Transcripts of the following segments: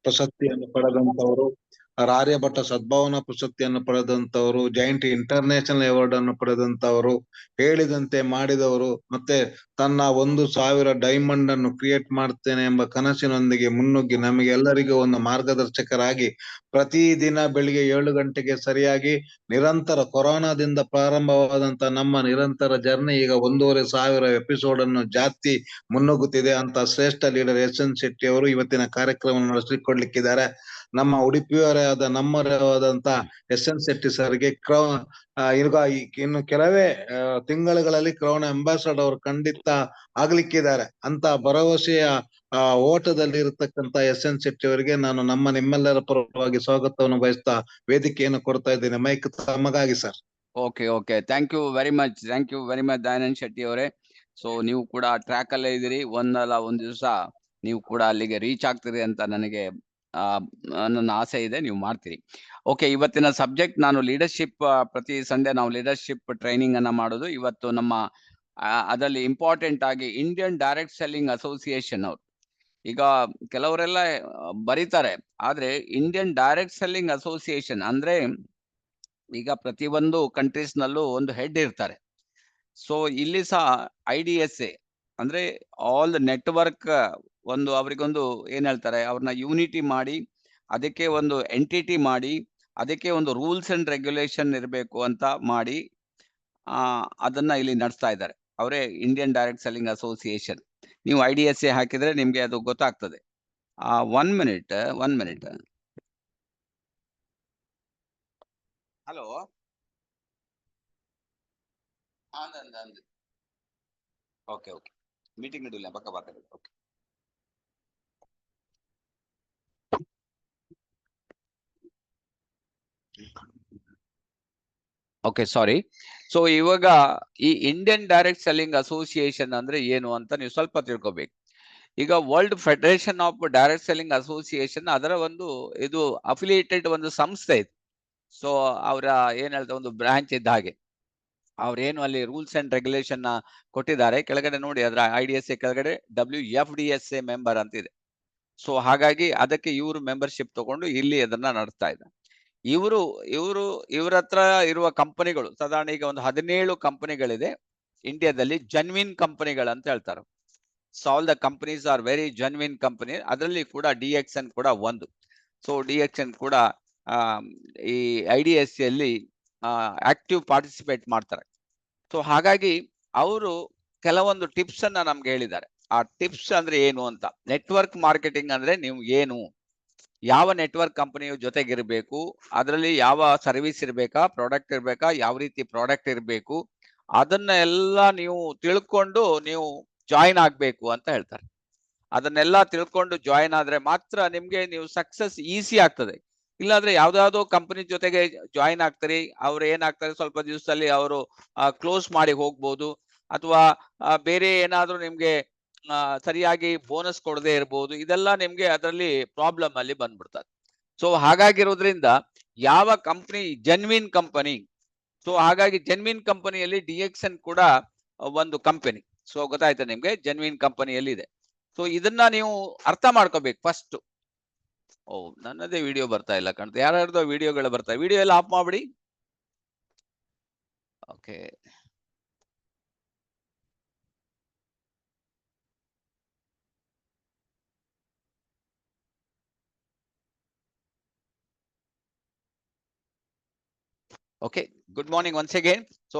ಪ್ರಶಸ್ತಿಯನ್ನು ಪಡೆದಂತವರು, ಆರ್ಯಭಟ್ಟ ಸದ್ಭಾವನಾ ಪ್ರಶಸ್ತಿಯನ್ನು ಪಡೆದಂತವರು, giant international award ಅನ್ನು ಪಡೆದಂತವರು, ಹೇಳಿದಂತೆ ಮಾಡಿದವರು, ಮತ್ತೆ ತನ್ನ 1,000 ಡೈಮಂಡ್ ಅನ್ನು ಕ್ರಿಯೇಟ್ ಮಾಡ್ತೇನೆ ಎಂಬ ಕನಸಿನೊಂದಿಗೆ ಮುನ್ನುಗ್ಗಿ ನಮಗೆಲ್ಲರಿಗೂ ಒಂದು ಮಾರ್ಗದರ್ಶಕರಾಗಿ ಪ್ರತಿದಿನ ಬೆಳಿಗ್ಗೆ 7 ಗಂಟೆಗೆ ಸರಿಯಾಗಿ ನಿರಂತರ ಕೊರೋನಾದಿಂದ ಪ್ರಾರಂಭವಾದಂತ ನಮ್ಮ ನಿರಂತರ ಜರ್ನಿ ಈಗ 1,500 ಎಪಿಸೋಡ್ ಅನ್ನು ಜಾಸ್ತಿ ಮುನ್ನುಗ್ಗುತ್ತಿದೆ ಅಂತ ಶ್ರೇಷ್ಠ ಲೀಡರ್ SN ಶೆಟ್ಟಿ ಅವರು ಇವತ್ತಿನ ಕಾರ್ಯಕ್ರಮವನ್ನು ನಡೆಸಿಕೊಡ್ಲಿಕ್ಕಿದ್ದಾರೆ. ನಮ್ಮ ಉಡುಪಿಯವರೇ ಆದ ನಮ್ಮವರೇ ಆದಂತ SN ಶೆಟ್ಟಿ ಸರ್ಗೆ ಈಗ ಇನ್ನು ಕೆಲವೇ ತಿಂಗಳುಗಳಲ್ಲಿ ಕ್ರೌನ್ ಅಂಬಾಸಡರ್ ಅವರು ಖಂಡಿತ ಆಗ್ಲಿಕ್ಕಿದ್ದಾರೆ ಅಂತ ಭರವಸೆಯ ಓಟದಲ್ಲಿ ಇರತಕ್ಕಂತ SN ಶೆಟ್ಟಿ ಅವರಿಗೆ ನಾನು ನಿಮ್ಮೆಲ್ಲರ ಪರವಾಗಿ ಸ್ವಾಗತವನ್ನು ಬಯಸ್ತಾ ವೇದಿಕೆಯನ್ನು ಕೊಡ್ತಾ ಇದ್ದೇನೆ. ಮೈಕ್ ತಮಗಾಗಿ sir. Okay thank you very much Dayanand Shetty ಅವರೇ. ಸೊ ನೀವು ಕೂಡ ಟ್ರ್ಯಾಕ್ ಅಲ್ಲೇ ಇದ್ದೀರಿ, ಒಂದಲ್ಲ ಒಂದ್ ದಿವಸ ನೀವು ಕೂಡ ಅಲ್ಲಿಗೆ ರೀಚ್ ಆಗ್ತೀರಿ ಅಂತ ನನಗೆ ನನ್ನ ಆಸೆ ಇದೆ, ನೀವು ಮಾಡ್ತೀರಿ. ಓಕೆ, ಇವತ್ತಿನ ಸಬ್ಜೆಕ್ಟ್ ನಾನು ಲೀಡರ್ಶಿಪ್. ಪ್ರತಿ ಸಂಡೇ ನಾವು ಲೀಡರ್ಶಿಪ್ ಟ್ರೈನಿಂಗ್ ಅನ್ನ ಮಾಡೋದು. ಇವತ್ತು ನಮ್ಮ ಅದರಲ್ಲಿ ಇಂಪಾರ್ಟೆಂಟ್ ಆಗಿ ಇಂಡಿಯನ್ ಡೈರೆಕ್ಟ್ ಸೆಲ್ಲಿಂಗ್ ಅಸೋಸಿಯೇಷನ್ ಅವರು, ಈಗ ಕೆಲವರೆಲ್ಲ ಬರೀತಾರೆ, ಆದ್ರೆ ಇಂಡಿಯನ್ ಡೈರೆಕ್ಟ್ ಸೆಲ್ಲಿಂಗ್ ಅಸೋಸಿಯೇಷನ್ ಅಂದ್ರೆ ಈಗ ಪ್ರತಿಯೊಂದು ಕಂಟ್ರೀಸ್ ನಲ್ಲೂ ಒಂದು ಹೆಡ್ ಇರ್ತಾರೆ. ಸೊ ಇಲ್ಲಿ ಸಹ IDSA ಅಂದ್ರೆ ಆಲ್ ದ ನೆಟ್ವರ್ಕ್ ಒಂದು ಅವರಿಗೊಂದು ಏನ್ ಹೇಳ್ತಾರೆ, ಅವ್ರನ್ನ ಯೂನಿಟಿ ಮಾಡಿ, ಅದಕ್ಕೆ ಒಂದು ಎಂಟಿಟಿ ಮಾಡಿ, ಅದಕ್ಕೆ ಒಂದು ರೂಲ್ಸ್ ಅಂಡ್ ರೆಗ್ಯುಲೇಷನ್ ಇರಬೇಕು ಅಂತ ಮಾಡಿ ಅದನ್ನ ಇಲ್ಲಿ ನಡೆಸ್ತಾ ಇದ್ದಾರೆ. ಅವರೇ ಇಂಡಿಯನ್ ಡೈರೆಕ್ಟ್ ಸೆಲ್ಲಿಂಗ್ ಅಸೋಸಿಯೇಷನ್. ನೀವು IDSA ಹಾಕಿದ್ರೆ ನಿಮ್ಗೆ ಅದು ಗೊತ್ತಾಗ್ತದೆ. 1 ಮಿನಿಟ್. ಹಲೋ, ಓಕೆ ಮೀಟಿಂಗ್ ನಡೀಲ್ಲ, ಪಕ್ಕ ಬರ್ತಾರೆ. Okay sorry. ಸೊ ಇವಾಗ ಈ ಇಂಡಿಯನ್ ಡೈರೆಕ್ಟ್ ಸೆಲ್ಲಿಂಗ್ ಅಸೋಸಿಯೇಷನ್ ಅಂದ್ರೆ ಏನು ಅಂತ ನೀವು ಸ್ವಲ್ಪ ತಿಳ್ಕೊಬೇಕು. ಈಗ world federation of direct selling association ಅದರ ಒಂದು ಇದು ಅಫಿಲಿಯೇಟೆಡ್ ಒಂದು ಸಂಸ್ಥೆ ಇದೆ. ಸೊ ಅವರ ಏನ್ ಹೇಳ್ತಾರೆ, ಒಂದು ಬ್ರಾಂಚ್ ಇದ್ದ ಹಾಗೆ. ಅವ್ರೇನು ಅಲ್ಲಿ ರೂಲ್ಸ್ ಅಂಡ್ ರೆಗ್ಯುಲೇಷನ್ ಕೊಟ್ಟಿದ್ದಾರೆ, ಕೆಳಗಡೆ ನೋಡಿ ಅದರ IDSA ಕೆಳಗಡೆ WFDSA ಮೆಂಬರ್ ಅಂತ ಇದೆ. ಸೊ ಹಾಗಾಗಿ ಅದಕ್ಕೆ ಇವರು ಮೆಂಬರ್ಶಿಪ್ ತಗೊಂಡು ಇಲ್ಲಿ ಅದನ್ನ ನಡೆಸ್ತಾ ಇದ್ದಾರೆ. ಇವ್ರ ಹತ್ರ ಇರುವ ಕಂಪನಿಗಳು ಸಾಧಾರಣ ಈಗ ಒಂದು 17 ಕಂಪನಿಗಳಿದೆ ಇಂಡಿಯಾದಲ್ಲಿ, ಜನ್ವಿನ್ ಕಂಪನಿಗಳು ಅಂತ ಹೇಳ್ತಾರೆ. So all the companies are very genuine company. ಅದರಲ್ಲಿ ಕೂಡ DXN ಕೂಡ ಒಂದು. ಸೊ DXN ಕೂಡ ಈ IDSA ಅಲ್ಲಿ ಆಕ್ಟಿವ್ ಪಾರ್ಟಿಸಿಪೇಟ್ ಮಾಡ್ತಾರೆ. ಸೊ ಹಾಗಾಗಿ ಅವರು ಕೆಲವೊಂದು ಟಿಪ್ಸ್ ಅನ್ನ ನಮ್ಗೆ ಹೇಳಿದ್ದಾರೆ. ಆ ಟಿಪ್ಸ್ ಅಂದ್ರೆ ಏನು ಅಂತ, ನೆಟ್ವರ್ಕ್ ಮಾರ್ಕೆಟಿಂಗ್ ಅಂದ್ರೆ ನೀವು ಏನು, ಯಾವ ನೆಟ್ವರ್ಕ್ ಕಂಪನಿಯ ಜೊತೆಗಿರ್ಬೇಕು, ಅದರಲ್ಲಿ ಯಾವ ಸರ್ವಿಸ್ ಇರ್ಬೇಕಾ, ಪ್ರಾಡಕ್ಟ್ ಇರ್ಬೇಕಾ, ಯಾವ ರೀತಿ ಪ್ರಾಡಕ್ಟ್ ಇರಬೇಕು, ಅದನ್ನ ಎಲ್ಲ ನೀವು ತಿಳ್ಕೊಂಡು ನೀವು ಜಾಯಿನ್ ಆಗ್ಬೇಕು ಅಂತ ಹೇಳ್ತಾರೆ. ಅದನ್ನೆಲ್ಲ ತಿಳ್ಕೊಂಡು ಜಾಯಿನ್ ಆದ್ರೆ ಮಾತ್ರ ನಿಮ್ಗೆ ನೀವು ಸಕ್ಸಸ್ ಈಸಿ ಆಗ್ತದೆ. ಇಲ್ಲಾಂದ್ರೆ ಯಾವ್ದಾವ್ದೋ ಕಂಪನಿ ಜೊತೆಗೆ ಜಾಯಿನ್ ಆಗ್ತಾರೆ, ಅವ್ರು ಏನಾಗ್ತಾರೆ ಸ್ವಲ್ಪ ದಿವಸದಲ್ಲಿ ಅವರು ಕ್ಲೋಸ್ ಮಾಡಿ ಹೋಗ್ಬೋದು, ಅಥವಾ ಬೇರೆ ಏನಾದ್ರೂ ನಿಮ್ಗೆ ಸರಿಯಾಗಿ ಬೋನಸ್ ಕೊಡದೆ ಇರ್ಬೋದು. ಇದೆಲ್ಲ ನಿಮ್ಗೆ ಅದರಲ್ಲಿ ಪ್ರಾಬ್ಲಮ್ ಅಲ್ಲಿ ಬಂದ್ಬಿಡ್ತದೆ. ಸೊ ಹಾಗಾಗಿರೋದ್ರಿಂದ ಯಾವ ಕಂಪನಿ ಜೆನ್ವಿನ್ ಕಂಪನಿ, ಸೊ ಹಾಗಾಗಿ ಜೆನ್ವಿನ್ ಕಂಪನಿಯಲ್ಲಿ DXN ಕೂಡ ಒಂದು ಕಂಪನಿ. ಸೊ ಗೊತ್ತಾಯ್ತಾ ನಿಮ್ಗೆ, ಜೆನ್ವಿನ್ ಕಂಪನಿಯಲ್ಲಿ ಇದೆ. ಸೊ ಇದನ್ನ ನೀವು ಅರ್ಥ ಮಾಡ್ಕೋಬೇಕು ಫಸ್ಟ್. ನನ್ನದೇ ವಿಡಿಯೋ ಬರ್ತಾ ಇಲ್ಲ ಕಾಣ್ತದೆ, ಯಾರ್ಯಾರ್ದೋ ವಿಡಿಯೋಗಳು ಬರ್ತಾ, ವಿಡಿಯೋ ಎಲ್ಲ ಆಫ್ ಮಾಡ್ಬಿಡಿ. Okay, okay, good morning once again. So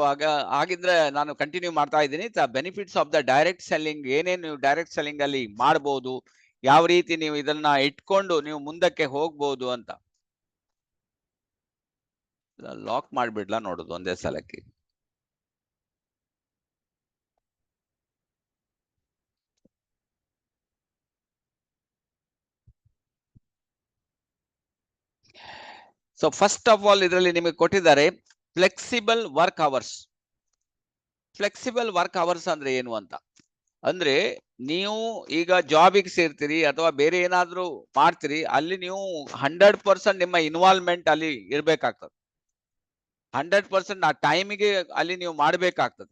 ಹಾಗಿದ್ರೆ ನಾನು ಕಂಟಿನ್ಯೂ ಮಾಡ್ತಾ ಇದ್ದೀನಿ. Benefits of the direct selling, ಏನೇನು ನೀವು ಡೈರೆಕ್ಟ್ ಸೆಲ್ಲಿಂಗ್ ಅಲ್ಲಿ ಮಾಡಬಹುದು, ಯಾವ ರೀತಿ ನೀವು ಇದನ್ನ ಇಟ್ಕೊಂಡು ನೀವು ಮುಂದಕ್ಕೆ ಹೋಗ್ಬೋದು ಅಂತ. ಲಾಕ್ ಮಾಡ್ಬಿಡ್ಲಾ ನೋಡುದು ಒಂದೇ ಸಲಕ್ಕೆ. ಸೊ ಫಸ್ಟ್ ಆಫ್ ಆಲ್ ಇದರಲ್ಲಿ ನಿಮಗೆ ಕೊಟ್ಟಿದ್ದಾರೆ flexible work hours. Flexible work hours ಅಂದ್ರೆ ಏನು ಅಂತ ಅಂದ್ರೆ, ನೀವು ಈಗ ಜಾಬಿಗೆ ಸೇರ್ತೀರಿ ಅಥವಾ ಬೇರೆ ಏನಾದ್ರೂ ಮಾಡ್ತೀರಿ, ಅಲ್ಲಿ ನೀವು 100% ನಿಮ್ಮ ಇನ್ವಾಲ್ವ್ಮೆಂಟ್ ಅಲ್ಲಿ ಇರ್ಬೇಕಾಗ್ತದೆ. 100% ಆ ಟೈಮಿಗೆ ಅಲ್ಲಿ ನೀವು ಮಾಡ್ಬೇಕಾಗ್ತದೆ.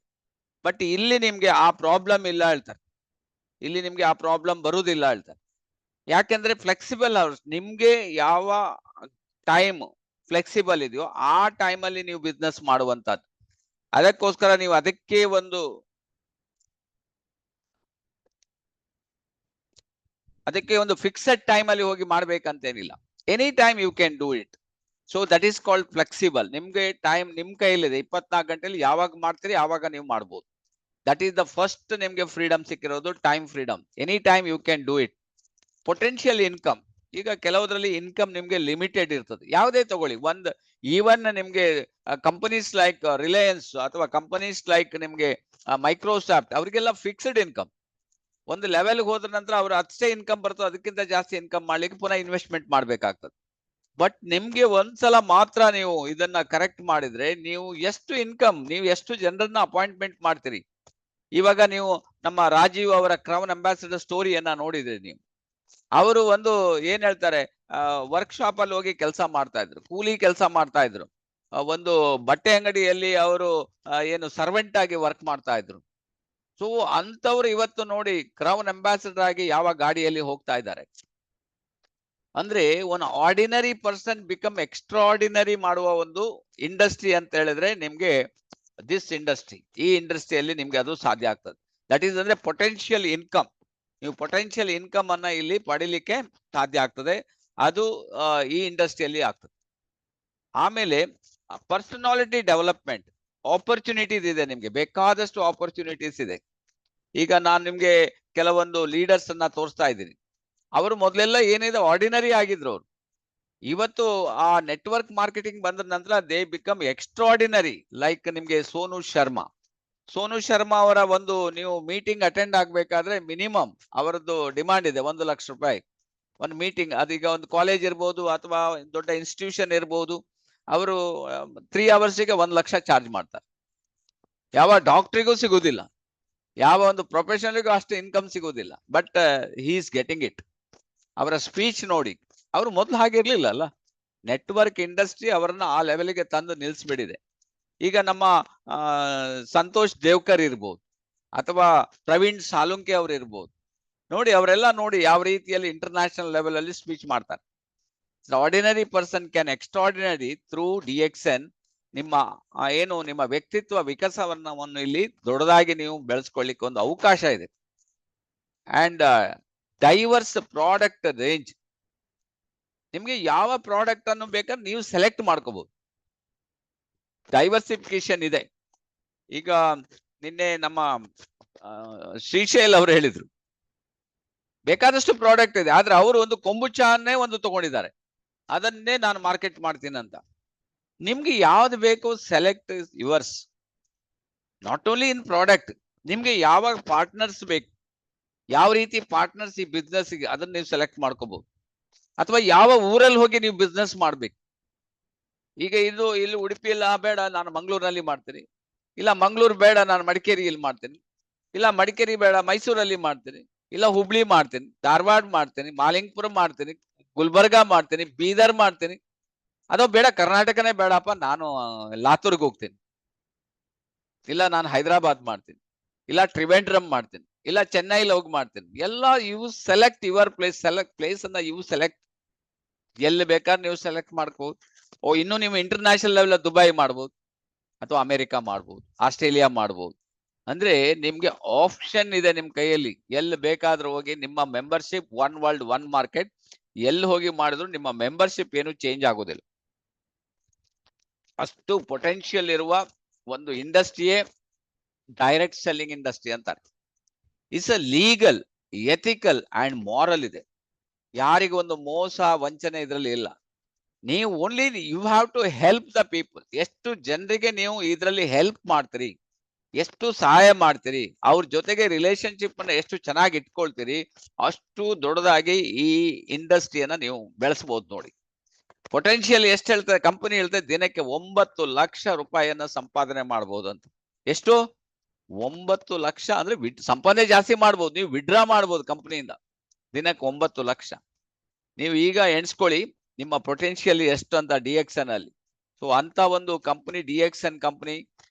ಬಟ್ ಇಲ್ಲಿ ನಿಮ್ಗೆ ಆ ಪ್ರಾಬ್ಲಮ್ ಇಲ್ಲ ಹೇಳ್ತಾರೆ, ಇಲ್ಲಿ ನಿಮ್ಗೆ ಆ ಪ್ರಾಬ್ಲಮ್ ಬರುವುದಿಲ್ಲ ಹೇಳ್ತಾರೆ. ಯಾಕೆಂದ್ರೆ ಫ್ಲೆಕ್ಸಿಬಲ್ ಅವರ್ಸ್, ನಿಮ್ಗೆ ಯಾವ ಟೈಮ್ ಫ್ಲೆಕ್ಸಿಬಲ್ ಇದೆಯೋ ಆ ಟೈಮ್ ಅಲ್ಲಿ ನೀವು ಬಿಸ್ನೆಸ್ ಮಾಡುವಂತದ್ದು. ಅದಕ್ಕೋಸ್ಕರ ನೀವು ಅದಕ್ಕೆ ಒಂದು ಫಿಕ್ಸೆಡ್ ಟೈಮ್ ಅಲ್ಲಿ ಹೋಗಿ ಮಾಡ್ಬೇಕಂತೇನಿಲ್ಲ. Any time you can do it. So that is called flexible. ನಿಮ್ಗೆ ಟೈಮ್ ನಿಮ್ ಕೈಲಿದೆ, 24 ಗಂಟೆಲಿ ಯಾವಾಗ ಮಾಡ್ತೀರಿ ಆವಾಗ ನೀವು ಮಾಡ್ಬೋದು. ದಟ್ ಈಸ್ ದ ಫಸ್ಟ್ ನಿಮ್ಗೆ ಫ್ರೀಡಮ್ ಸಿಕ್ಕಿರೋದು, time freedom. Any time you can do it. Potential income, ಈಗ ಕೆಲವುದ್ರಲ್ಲಿ ಇನ್ಕಮ್ ನಿಮ್ಗೆ ಲಿಮಿಟೆಡ್ ಇರ್ತದೆ. ಯಾವುದೇ ತಗೊಳ್ಳಿ, ಒಂದು ಈವನ್ ನಿಮ್ಗೆ ಕಂಪನೀಸ್ ಲೈಕ್ ರಿಲಯನ್ಸ್ ಅಥವಾ ಕಂಪನೀಸ್ ಲೈಕ್ ನಿಮ್ಗೆ ಮೈಕ್ರೋಸಾಫ್ಟ್, ಅವರಿಗೆಲ್ಲ ಫಿಕ್ಸ್ಡ್ ಇನ್ಕಮ್. ಒಂದು ಲೆವೆಲ್ ಹೋದ ನಂತರ ಅವ್ರು ಅಷ್ಟೇ ಇನ್ಕಮ್ ಬರ್ತದೆ, ಅದಕ್ಕಿಂತ ಜಾಸ್ತಿ ಇನ್ಕಮ್ ಮಾಡ್ಲಿಕ್ಕೆ ಪುನಃ ಇನ್ವೆಸ್ಟ್ಮೆಂಟ್ ಮಾಡ್ಬೇಕಾಗ್ತದೆ. ಬಟ್ ನಿಮ್ಗೆ ಒಂದ್ಸಲ ಮಾತ್ರ ನೀವು ಇದನ್ನ ಕರೆಕ್ಟ್ ಮಾಡಿದ್ರೆ, ನೀವು ಎಷ್ಟು ಇನ್ಕಮ್, ನೀವು ಎಷ್ಟು ಜನರನ್ನ ಅಪಾಯಿಂಟ್ಮೆಂಟ್ ಮಾಡ್ತೀರಿ. ಇವಾಗ ನೀವು ನಮ್ಮ ರಾಜೀವ್ ಅವರ ಕ್ರೌನ್ ಅಂಬಾಸಿಡರ್ ಸ್ಟೋರಿಯನ್ನ ನೋಡಿದ್ರಿ ನೀವು. ಅವರು ಏನ್ ಹೇಳ್ತಾರೆ, ವರ್ಕ್ಶಾಪ್ ಅಲ್ಲಿ ಹೋಗಿ ಕೆಲಸ ಮಾಡ್ತಾ ಇದ್ರು, ಕೂಲಿ ಕೆಲಸ ಮಾಡ್ತಾ ಇದ್ರು. ಒಂದು ಬಟ್ಟೆ ಅಂಗಡಿಯಲ್ಲಿ ಅವರು ಏನು ಸರ್ವೆಂಟ್ ಆಗಿ ವರ್ಕ್ ಮಾಡ್ತಾ ಇದ್ರು. ಸೊ ಅಂತವ್ರು ಇವತ್ತು ನೋಡಿ ಕ್ರೌನ್ ಅಂಬಾಸಿಡರ್ ಆಗಿ ಯಾವ ಗಾಡಿಯಲ್ಲಿ ಹೋಗ್ತಾ ಇದ್ದಾರೆ. ಅಂದ್ರೆ ಒಂದು ಆರ್ಡಿನರಿ ಪರ್ಸನ್ ಬಿಕಮ್ ಎಕ್ಸ್ಟ್ರಾರ್ಡಿನರಿ ಮಾಡುವ ಒಂದು ಇಂಡಸ್ಟ್ರಿ ಅಂತ ಹೇಳಿದ್ರೆ ನಿಮ್ಗೆ ದಿಸ್ ಇಂಡಸ್ಟ್ರಿ, ಈ ಇಂಡಸ್ಟ್ರಿಯಲ್ಲಿ ನಿಮ್ಗೆ ಅದು ಸಾಧ್ಯ ಆಗ್ತದೆ. ದಟ್ ಈಸ್ ಅಂದ್ರೆ ಪೊಟೆನ್ಶಿಯಲ್ ಇನ್ಕಮ್. ನೀವು ಪೊಟೆನ್ಶಿಯಲ್ ಇನ್ಕಮ್ ಅನ್ನ ಇಲ್ಲಿ ಪಡಿಲಿಕ್ಕೆ ಸಾಧ್ಯ ಆಗ್ತದೆ, ಅದು ಈ ಇಂಡಸ್ಟ್ರಿಯಲ್ಲಿ ಆಗ್ತದೆ. ಆಮೇಲೆ ಪರ್ಸನಾಲಿಟಿ ಡೆವಲಪ್ಮೆಂಟ್, ಆಪರ್ಚುನಿಟೀಸ್ ಇದೆ, ನಿಮ್ಗೆ ಬೇಕಾದಷ್ಟು ಆಪರ್ಚುನಿಟೀಸ್ ಇದೆ. ಈಗ ನಾನು ನಿಮ್ಗೆ ಕೆಲವೊಂದು ಲೀಡರ್ಸ್ ಅನ್ನ ತೋರಿಸ್ತಾ ಇದ್ದೀನಿ. ಅವರು ಮೊದಲೆಲ್ಲ ಏನಿದೆ ಆರ್ಡಿನರಿ ಆಗಿದ್ರು. ಅವರು ಇವತ್ತು ಆ ನೆಟ್ವರ್ಕ್ ಮಾರ್ಕೆಟಿಂಗ್ ಬಂದ ನಂತರ ದೇ ಬಿಕಮ್ ಎಕ್ಸ್ಟ್ರಾರ್ಡಿನರಿ. ಲೈಕ್ ನಿಮ್ಗೆ ಸೋನು ಶರ್ಮಾ ಅವರ ನೀವು ಮೀಟಿಂಗ್ ಅಟೆಂಡ್ ಆಗ್ಬೇಕಾದ್ರೆ ಮಿನಿಮಮ್ ಅವರದ್ದು ಡಿಮಾಂಡ್ ಇದೆ 1 ಲಕ್ಷ ರೂಪಾಯಿ ಒಂದು ಮೀಟಿಂಗ್. ಅದೀಗ ಒಂದು ಕಾಲೇಜ್ ಇರ್ಬೋದು ಅಥವಾ ದೊಡ್ಡ ಇನ್ಸ್ಟಿಟ್ಯೂಷನ್ ಇರ್ಬೋದು, ಅವರು 3 ಅವರ್ಸ್ಗೆ 1 ಲಕ್ಷ ಚಾರ್ಜ್ ಮಾಡ್ತಾರೆ. ಯಾವ ಡಾಕ್ಟ್ರಿಗೂ ಸಿಗುದಿಲ್ಲ, ಯಾವ ಒಂದು ಪ್ರೊಫೆಷನಲ್ಗೂ ಅಷ್ಟು ಇನ್ಕಮ್ ಸಿಗುವುದಿಲ್ಲ. But he is getting it. ಅವರ ಸ್ಪೀಚ್ ನೋಡಿ, ಅವರು ಮೊದಲು ಹಾಗಿರ್ಲಿಲ್ಲ ಅಲ್ಲ. ನೆಟ್ವರ್ಕ್ ಇಂಡಸ್ಟ್ರಿ ಅವರನ್ನ ಆ ಲೆವೆಲ್ಗೆ ತಂದು ನಿಲ್ಸ್ಬಿಟ್ಟಿದೆ. ಈಗ ನಮ್ಮ ಸಂತೋಷ್ ದೇವ್ಕರ್ ಇರ್ಬೋದು ಅಥವಾ ಪ್ರವೀಣ್ ಸಾಲುಂಕೆ ಅವ್ರು ಇರ್ಬೋದು, ನೋಡಿ ಅವರೆಲ್ಲ ನೋಡಿ ಯಾವ ರೀತಿಯಲ್ಲಿ ಇಂಟರ್ನ್ಯಾಷನಲ್ ಲೆವೆಲ್ ಅಲ್ಲಿ ಸ್ಪೀಚ್ ಮಾಡ್ತಾರೆ. Ordinary person can extraordinary through DXN. ನಿಮ್ಮ ವ್ಯಕ್ತಿತ್ವ ವಿಕಾಸವನ್ನು ಇಲ್ಲಿ ದೊಡ್ಡದಾಗಿ ನೀವು ಬೆಳೆಸ್ಕೊಳ್ಳಿಕ್ಕೆ ಒಂದು ಅವಕಾಶ ಇದೆ. ಅಂಡ್ ಡೈವರ್ಸ್ ಪ್ರಾಡಕ್ಟ್ ರೇಂಜ್, ನಿಮ್ಗೆ ಯಾವ ಪ್ರಾಡಕ್ಟ್ ಅನ್ನು ಬೇಕಾದ್ರೆ ನೀವು ಸೆಲೆಕ್ಟ್ ಮಾಡ್ಕೋಬಹುದು. ಡೈವರ್ಸಿಫಿಕೇಶನ್ ಇದೆ. ಈಗ ನಿನ್ನೆ ನಮ್ಮ ಶ್ರೀಶೈಲ್ ಅವರು ಹೇಳಿದ್ರು, ಬೇಕಾದಷ್ಟು ಪ್ರಾಡಕ್ಟ್ ಇದೆ, ಆದ್ರೆ ಅವರು ಒಂದು ಕೊಂಬುಚಾನೇ ತಗೊಂಡಿದ್ದಾರೆ, ಅದನ್ನೇ ನಾನು ಮಾರ್ಕೆಟ್ ಮಾಡ್ತೀನಿ ಅಂತ. ನಿಮ್ಗೆ ಯಾವ್ದು ಬೇಕು, select yours. Not only in product, ನಿಮ್ಗೆ ಯಾವ ಪಾರ್ಟ್ನರ್ಸ್ ಬೇಕು, ಯಾವ ರೀತಿ ಪಾರ್ಟ್ನರ್ಸ್ ಈ ಬಿಸ್ನೆಸ್ ಗೆ, ಅದನ್ನ ನೀವು ಸೆಲೆಕ್ಟ್ ಮಾಡ್ಕೋಬಹುದು. ಅಥವಾ ಯಾವ ಊರಲ್ಲಿ ಹೋಗಿ ನೀವು ಬಿಸ್ನೆಸ್ ಮಾಡ್ಬೇಕು. ಈಗ ಇಲ್ಲಿ ಉಡುಪಿಯಲ್ಲಿ ಬೇಡ, ನಾನು ಮಂಗಳೂರಿನಲ್ಲಿ ಮಾಡ್ತೀನಿ. ಇಲ್ಲ ಮಂಗಳೂರು ಬೇಡ, ನಾನು ಮಡಿಕೇರಿಯಲ್ಲಿ ಮಾಡ್ತೀನಿ. ಇಲ್ಲ ಮಡಿಕೇರಿ ಬೇಡ, ಮೈಸೂರಲ್ಲಿ ಮಾಡ್ತೀನಿ. ಇಲ್ಲ ಹುಬ್ಳಿ ಮಾಡ್ತೀನಿ, ಧಾರವಾಡ ಮಾಡ್ತೀನಿ, ಮಾಲಿಂಗಪುರ ಮಾಡ್ತೀನಿ, ಗುಲ್ಬರ್ಗಾ ಮಾಡ್ತೀನಿ, ಬೀದರ್ ಮಾಡ್ತೀನಿ. ಅದೋ ಬೇಡ, ಕರ್ನಾಟಕನೇ ಬೇಡಪ್ಪ, ನಾನು ಲಾತೂರ್ಗೆ ಹೋಗ್ತೀನಿ. ಇಲ್ಲ ನಾನು ಹೈದರಾಬಾದ್ ಮಾಡ್ತೀನಿ, ಇಲ್ಲ ಟ್ರಿವೆಂಡ್ರಮ್ ಮಾಡ್ತೀನಿ, ಇಲ್ಲ ಚೆನ್ನೈಲಿ ಹೋಗಿ ಮಾಡ್ತೀನಿ. ಎಲ್ಲ you select your place. Place ಅನ್ನ ಯು ಸೆಲೆಕ್ಟ್. ಎಲ್ಲಿ ಬೇಕಾದ್ರೆ ನೀವು ಸೆಲೆಕ್ಟ್ ಮಾಡ್ಕೋಬಹುದು. ಇನ್ನು ನೀವು ಇಂಟರ್ನ್ಯಾಷನಲ್ ಲೆವೆಲ್ ದುಬೈ ಮಾಡ್ಬೋದು, ಅಥವಾ ಅಮೆರಿಕ ಮಾಡ್ಬೋದು, ಆಸ್ಟ್ರೇಲಿಯಾ ಮಾಡ್ಬೋದು. ಅಂದ್ರೆ ನಿಮ್ಗೆ ಆಪ್ಷನ್ ಇದೆ ನಿಮ್ ಕೈಯಲ್ಲಿ. ಎಲ್ಲಿ ಬೇಕಾದ್ರೂ ಹೋಗಿ ನಿಮ್ಮ membership, one world one market, ಎಲ್ಲಿ ಹೋಗಿ ಮಾಡಿದ್ರು ನಿಮ್ಮ ಮೆಂಬರ್ಶಿಪ್ ಏನು ಚೇಂಜ್ ಆಗೋದಿಲ್ಲ. ಅಷ್ಟು ಪೊಟೆನ್ಶಿಯಲ್ ಇರುವ ಒಂದು ಇಂಡಸ್ಟ್ರಿಯೇ ಡೈರೆಕ್ಟ್ ಸೆಲ್ಲಿಂಗ್ ಇಂಡಸ್ಟ್ರಿ ಅಂತಾರೆ. It's a legal, ethical and moral ಇದೆ. ಯಾರಿಗೂ ಒಂದು ಮೋಸ ವಂಚನೆ ಇದರಲ್ಲಿ ಇಲ್ಲ. ನೀವು only you have to help the people. ಎಷ್ಟು ಜನರಿಗೆ ನೀವು ಇದರಲ್ಲಿ ಹೆಲ್ಪ್ ಮಾಡ್ತೀರಿ, ಎಷ್ಟು ಸಹಾಯ ಮಾಡ್ತೀರಿ, ಅವ್ರ ಜೊತೆಗೆ ರಿಲೇಶನ್ಶಿಪ್ ಅನ್ನ ಎಷ್ಟು ಚೆನ್ನಾಗಿ ಇಟ್ಕೊಳ್ತೀರಿ, ಅಷ್ಟು ದೊಡ್ಡದಾಗಿ ಈ ಇಂಡಸ್ಟ್ರಿಯನ್ನ ನೀವು ಬೆಳೆಸಬಹುದು. ನೋಡಿ, ಪೊಟೆನ್ಶಿಯಲ್ ಎಷ್ಟು ಹೇಳ್ತಾರೆ, ಕಂಪನಿ ಹೇಳ್ತಾರೆ ದಿನಕ್ಕೆ 9 ಲಕ್ಷ ರೂಪಾಯಿಯನ್ನ ಸಂಪಾದನೆ ಮಾಡಬಹುದು ಅಂತ. ಎಷ್ಟು? 9 ಲಕ್ಷ. ಅಂದ್ರೆ ಸಂಪಾದನೆ ಜಾಸ್ತಿ ಮಾಡ್ಬೋದು, ನೀವು ವಿಡ್ರಾ ಮಾಡ್ಬೋದು ಕಂಪನಿಯಿಂದ ದಿನಕ್ಕೆ 9 ಲಕ್ಷ. ನೀವು ಈಗ ಎಣಿಸ್ಕೊಳ್ಳಿ ನಿಮ್ಮ ಪೊಟೆನ್ಶಿಯಲ್ ಎಷ್ಟು ಅಂತ DXN ಅಲ್ಲಿ. ಸೊ ಅಂತ ಒಂದು company DXN company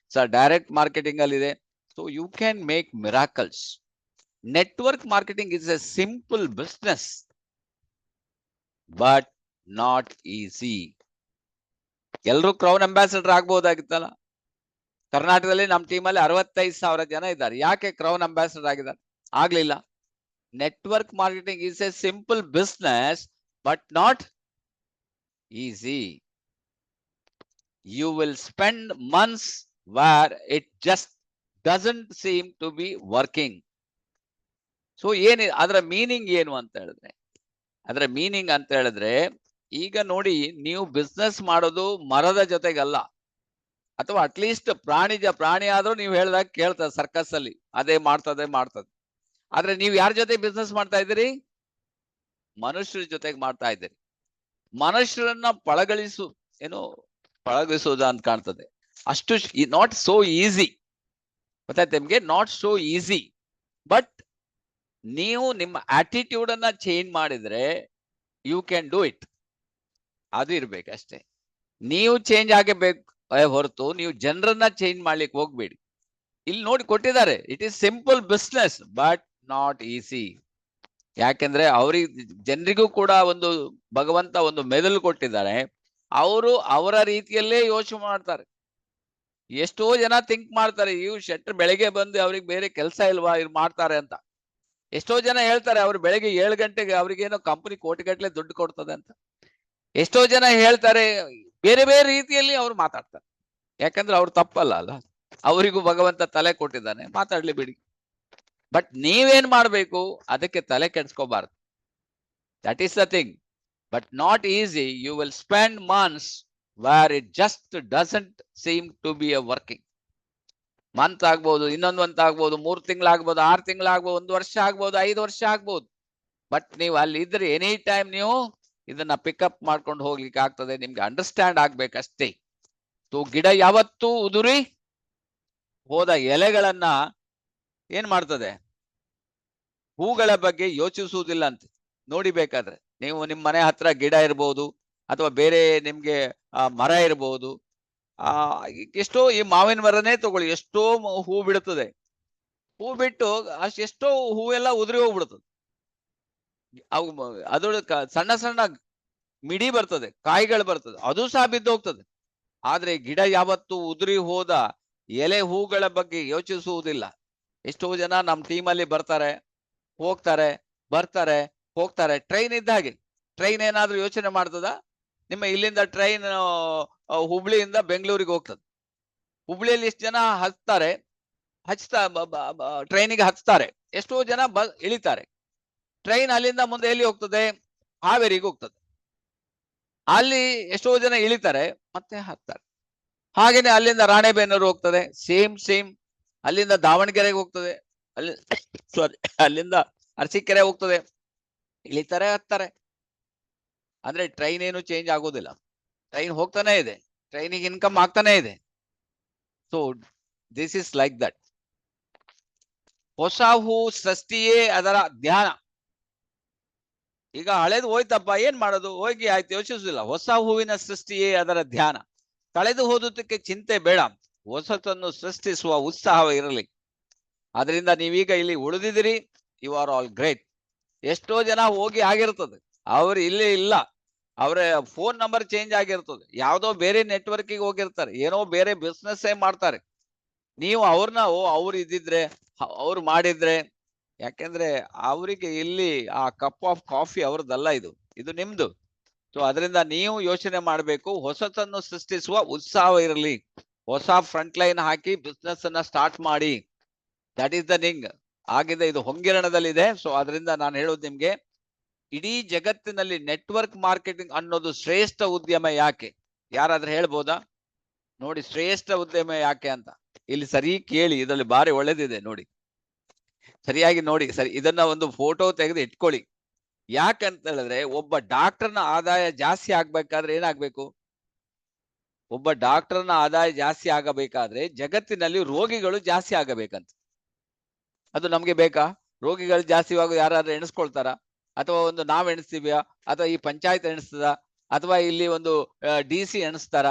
direct marketing ಅಲ್ಲಿ ಇದೆ. So you can make miracles. Network marketing is a simple business. But not easy. ಎಲ್ರು ಕ್ರೌನ್ ಅಂಬಾಸಿಡರ್ ಆಗ್ಬಹುದಾಗಿತ್ತಲ್ಲ. ಕರ್ನಾಟಕದಲ್ಲಿ ನಮ್ಮ ಟೀಮಲ್ಲಿ 65,000 ಜನ ಇದ್ದಾರೆ. ಯಾಕೆ ಕ್ರೌನ್ ಅಂಬಾಸಿಡರ್ ಆಗಿದ್ದಾರೆ? ಆಗ್ಲಿಲ್ಲ. Network marketing is A simple business but not easy. You will spend months where it just doesn't seem to be working. So ಅದರ ಮೀನಿಂಗ್ ಏನು ಅಂತ ಹೇಳಿದ್ರೆ, ಈಗ ನೋಡಿ, ನೀವು ಬಿಸ್ನೆಸ್ ಮಾಡೋದು ಮರದ ಜೊತೆಗಲ್ಲ, ಅಥವಾ ಅಟ್ಲೀಸ್ಟ್ ಪ್ರಾಣಿ ಆದ್ರೂ ನೀವು ಹೇಳಿದಾಗ ಕೇಳ್ತದೆ. ಸರ್ಕಸ್ ಅಲ್ಲಿ ಅದೇ ಮಾಡ್ತದೆ. ಆದ್ರೆ ನೀವು ಯಾರ ಜೊತೆ ಬಿಸ್ನೆಸ್ ಮಾಡ್ತಾ ಇದ್ದೀರಿ? ಮನುಷ್ಯರ ಜೊತೆಗೆ ಮಾಡ್ತಾ ಇದ್ದೀರಿ. ಮನುಷ್ಯರನ್ನ ಪಳಗಿಸುವುದು ಅಂತ ಕಾಣ್ತದೆ. ಅಷ್ಟು ನಾಟ್ ಸೋ ಈಸಿ. ಗೊತ್ತಾಯ್ತು ನಿಮ್ಗೆ? Not so easy. ಬಟ್ ನೀವು ನಿಮ್ಮ ಆಟಿಟ್ಯೂಡ್ ಅನ್ನ ಚೇಂಜ್ ಮಾಡಿದ್ರೆ ಯು ಕ್ಯಾನ್ ಡೂ ಇಟ್. ಅದು ಇರ್ಬೇಕಷ್ಟೇ. ನೀವು ಚೇಂಜ್ ಆಗಬೇಕು ಹೊರತು ನೀವು ಜನರನ್ನ ಚೇಂಜ್ ಮಾಡ್ಲಿಕ್ಕೆ ಹೋಗ್ಬೇಡಿ. ಇಲ್ಲಿ ನೋಡಿ ಕೊಟ್ಟಿದ್ದಾರೆ, it is simple business but not easy. ಯಾಕೆಂದ್ರೆ ಜನರಿಗೂ ಕೂಡ ಭಗವಂತ ಒಂದು ಮೆದುಳು ಕೊಟ್ಟಿದ್ದಾರೆ. ಅವರು ಅವರ ರೀತಿಯಲ್ಲೇ ಯೋಚನೆ ಮಾಡ್ತಾರೆ. ಎಷ್ಟೋ ಜನ ಥಿಂಕ್ ಮಾಡ್ತಾರೆ, ಇವ್ ಶೆಟ್ರ್ ಬೆಳಗ್ಗೆ ಬಂದು ಅವ್ರಿಗೆ ಬೇರೆ ಕೆಲಸ ಇಲ್ವಾ, ಇವ್ರು ಮಾಡ್ತಾರೆ ಅಂತ. ಎಷ್ಟೋ ಜನ ಹೇಳ್ತಾರೆ, ಅವ್ರು ಬೆಳಗ್ಗೆ 7 ಗಂಟೆಗೆ ಅವ್ರಿಗೇನೋ ಕಂಪನಿ ಕೋಟಿಗಟ್ಟಲೆ ದುಡ್ಡು ಕೊಡ್ತದೆ ಅಂತ. ಎಷ್ಟೋ ಜನ ಹೇಳ್ತಾರೆ, ಬೇರೆ ಬೇರೆ ರೀತಿಯಲ್ಲಿ ಅವ್ರು ಮಾತಾಡ್ತಾರೆ. ಯಾಕಂದ್ರೆ ಅವ್ರು ತಪ್ಪಲ್ಲ ಅಲ್ಲ, ಅವರಿಗೂ ಭಗವಂತ ತಲೆ ಕೊಟ್ಟಿದ್ದಾನೆ, ಮಾತಾಡ್ಲಿ ಬಿಡಿ. ಬಟ್ ನೀವೇನ್ ಮಾಡ್ಬೇಕು, ಅದಕ್ಕೆ ತಲೆ ಕೆಡ್ಸ್ಕೋಬಾರ್ದು. That is the thing. But not easy. You will spend months where it just doesn't seem to be a working. Month ಆಗ್ಬಹುದು, ಇನ್ನೊಂದು ಮಂತ್ ಆಗ್ಬಹುದು, 3 ತಿಂಗಳಾಗ್ಬಹುದು, 6 ತಿಂಗಳಾಗ್ಬಹುದು, 1 ವರ್ಷ ಆಗ್ಬಹುದು, 5 ವರ್ಷ ಆಗ್ಬಹುದು. ಬಟ್ ನೀವು ಅಲ್ಲಿ ಇದ್ರೆ ಎನಿ ಟೈಮ್ ನೀವು ಇದನ್ನ ಪಿಕಪ್ ಮಾಡ್ಕೊಂಡು ಹೋಗ್ಲಿಕ್ಕೆ ಆಗ್ತದೆ. ನಿಮ್ಗೆ ಅಂಡರ್ಸ್ಟ್ಯಾಂಡ್ ಆಗ್ಬೇಕಷ್ಟೇ. ಸೊ ಗಿಡ ಯಾವತ್ತೂ ಉದುರಿ ಹೋದ ಎಲೆಗಳನ್ನ ಏನ್ ಮಾಡ್ತದೆ? ಹೂಗಳ ಬಗ್ಗೆ ಯೋಚಿಸುವುದಿಲ್ಲ ಅಂತ ನೋಡಿ. ಬೇಕಾದ್ರೆ ನೀವು ನಿಮ್ಮ ಮನೆ ಹತ್ರ ಗಿಡ ಇರ್ಬೋದು, ಅಥವಾ ಬೇರೆ ನಿಮ್ಗೆ ಮರ ಇರ್ಬೋದು. ಎಷ್ಟೋ ಈ ಮಾವಿನ ಮರನೇ ತಗೊಳ್ಳಿ, ಎಷ್ಟೋ ಹೂ ಬಿಡುತ್ತದೆ. ಹೂ ಬಿಟ್ಟು ಎಷ್ಟೋ ಹೂವೆಲ್ಲ ಉದುರಿ ಹೋಗ್ಬಿಡ್ತದೆ. ಅದ್ರೊಳಗೆ ಸಣ್ಣ ಸಣ್ಣ ಮಿಡಿ ಬರ್ತದೆ, ಕಾಯಿಗಳು ಬರ್ತದೆ, ಅದು ಸಹ ಬಿದ್ದು ಹೋಗ್ತದೆ. ಆದ್ರೆ ಗಿಡ ಯಾವತ್ತೂ ಉದುರಿ ಹೋದ ಎಲೆ ಹೂಗಳ ಬಗ್ಗೆ ಯೋಚಿಸುವುದಿಲ್ಲ. ಎಷ್ಟೋ ಜನ ನಮ್ಮ ಟೀಮಲ್ಲಿ ಬರ್ತಾರೆ, ಹೋಗ್ತಾರೆ. ಟ್ರೈನ್ ಇದ್ದ ಹಾಗೆ. ಟ್ರೈನ್ ಏನಾದ್ರೂ ಯೋಚನೆ ಮಾಡ್ತದ? ನಿಮ್ಮ ಇಲ್ಲಿಂದ ಟ್ರೈನ್ ಹುಬ್ಳಿಯಿಂದ ಬೆಂಗಳೂರಿಗೆ ಹೋಗ್ತದೆ. ಹುಬ್ಳಿಯಲ್ಲಿ ಎಷ್ಟು ಜನ ಟ್ರೈನಿಗೆ ಹಚ್ತಾರೆ, ಎಷ್ಟೋ ಜನ ಇಳಿತಾರೆ. ಟ್ರೈನ್ ಅಲ್ಲಿಂದ ಮುಂದೆ ಎಲ್ಲಿ ಹೋಗ್ತದೆ? ಹಾವೇರಿಗೆ ಹೋಗ್ತದೆ. ಅಲ್ಲಿ ಎಷ್ಟೋ ಜನ ಇಳಿತಾರೆ, ಮತ್ತೆ ಹತ್ತಾರೆ. ಹಾಗೇನೆ ಅಲ್ಲಿಂದ ರಾಣೆಬೆನ್ನೂರು ಹೋಗ್ತದೆ, ಸೇಮ್. ಅಲ್ಲಿಂದ ದಾವಣಗೆರೆಗೆ ಹೋಗ್ತದೆ, ಅಲ್ಲಿಂದ ಅರಸೀಕೆರೆ ಹೋಗ್ತದೆ. ಇಳಿತಾರೆ, ಹತ್ತಾರೆ. ಅಂದ್ರೆ ಟ್ರೈನ್ ಏನು ಚೇಂಜ್ ಆಗೋದಿಲ್ಲ. ಟ್ರೈನ್ ಹೋಗ್ತಾನೆ ಇದೆ, ಟ್ರೈನಿಗೆ ಇನ್ಕಮ್ ಆಗ್ತಾನೆ ಇದೆ. So this is like that. ಹೊಸ ಹೂ ಸೃಷ್ಟಿಯೇ ಅದರ ಧ್ಯಾನ. ಈಗ ಹಳೇದು ಹೋಯ್ತಪ್ಪ, ಏನ್ ಮಾಡೋದು? ಹೋಗಿ ಆಯ್ತು, ಯೋಚಿಸುದಿಲ್ಲ. ಹೊಸ ಹೂವಿನ ಸೃಷ್ಟಿಯೇ ಅದರ ಧ್ಯಾನ. ಕಳೆದು ಹೋದಕ್ಕೆ ಚಿಂತೆ ಬೇಡ, ಹೊಸತನ್ನು ಸೃಷ್ಟಿಸುವ ಉತ್ಸಾಹ ಇರಲಿ. ಅದರಿಂದ ನೀವೀಗ ಇಲ್ಲಿ ಉಳಿದಿದ್ದೀರಿ, ಯು ಆರ್ ಆಲ್ ಗ್ರೇಟ್. ಎಷ್ಟೋ ಜನ ಹೋಗಿ ಆಗಿರ್ತದೆ, ಅವ್ರು ಇಲ್ಲೇ ಇಲ್ಲ, ಅವರ ಫೋನ್ ನಂಬರ್ ಚೇಂಜ್ ಆಗಿರ್ತದೆ, ಯಾವ್ದೋ ಬೇರೆ ನೆಟ್ವರ್ಕಿಗೆ ಹೋಗಿರ್ತಾರೆ, ಏನೋ ಬೇರೆ ಬಿಸ್ನೆಸ್ ಮಾಡ್ತಾರೆ. ನೀವು ಅವ್ರನ್ನ ಅವ್ರು ಇದ್ದಿದ್ರೆ, ಅವ್ರು ಮಾಡಿದ್ರೆ, ಯಾಕೆಂದ್ರೆ ಅವರಿಗೆ ಇಲ್ಲಿ ಆ ಕಪ್ ಆಫ್ ಕಾಫಿ ಅವ್ರದ್ದಲ್ಲ, ಇದು ನಿಮ್ದು. ಸೊ ಅದರಿಂದ ನೀವು ಯೋಚನೆ ಮಾಡಬೇಕು, ಹೊಸತನ್ನು ಸೃಷ್ಟಿಸುವ ಉತ್ಸಾಹ ಇರಲಿ. ಹೊಸ ಫ್ರಂಟ್ ಲೈನ್ ಹಾಕಿ ಬಿಸ್ನೆಸ್ ಅನ್ನ ಸ್ಟಾರ್ಟ್ ಮಾಡಿ. That is the thing. ಆಗಿದೆ, ಇದು ಹೊಂಗಿರಣದಲ್ಲಿದೆ. ಸೊ ಅದರಿಂದ ನಾನು ಹೇಳೋದು ನಿಮ್ಗೆ, ಇಡೀ ಜಗತ್ತಿನಲ್ಲಿ ನೆಟ್ವರ್ಕ್ ಮಾರ್ಕೆಟಿಂಗ್ ಅನ್ನೋದು ಶ್ರೇಷ್ಠ ಉದ್ಯಮ ಯಾಕೆ? ಯಾರಾದ್ರೂ ಹೇಳ್ಬೋದಾ? ನೋಡಿ, ಶ್ರೇಷ್ಠ ಉದ್ಯಮ ಯಾಕೆ ಅಂತ ಇಲ್ಲಿ ಸರಿ ಕೇಳಿ. ಇದರಲ್ಲಿ ಬಾರಿ ಒಳ್ಳೇದಿದೆ ನೋಡಿ, ಸರಿಯಾಗಿ ನೋಡಿ. ಸರಿ, ಇದನ್ನ ಒಂದು ಫೋಟೋ ತೆಗೆದು ಇಟ್ಕೊಳ್ಳಿ. ಯಾಕಂತ ಹೇಳಿದ್ರೆ, ಒಬ್ಬ ಡಾಕ್ಟರ್ನ ಆದಾಯ ಜಾಸ್ತಿ ಆಗ್ಬೇಕಾದ್ರೆ ಏನಾಗ್ಬೇಕು? ಒಬ್ಬ ಡಾಕ್ಟರ್ನ ಆದಾಯ ಜಾಸ್ತಿ ಆಗಬೇಕಾದ್ರೆ ಜಗತ್ತಿನಲ್ಲಿ ರೋಗಿಗಳು ಜಾಸ್ತಿ ಆಗಬೇಕಂತ. ಅದು ನಮ್ಗೆ ಬೇಕಾ? ರೋಗಿಗಳು ಜಾಸ್ತಿ ಆಗೋದು ಯಾರಾದ್ರೂ ಎಣಿಸ್ಕೊಳ್ತಾರ? ಅಥವಾ ಒಂದು ನಾವ್ ಎಣಿಸ್ತೀವ್ಯಾ? ಅಥವಾ ಈ ಪಂಚಾಯತ್ ಎಣಿಸ್ತದ? ಅಥವಾ ಇಲ್ಲಿ ಒಂದು DC ಎಣಿಸ್ತಾರ?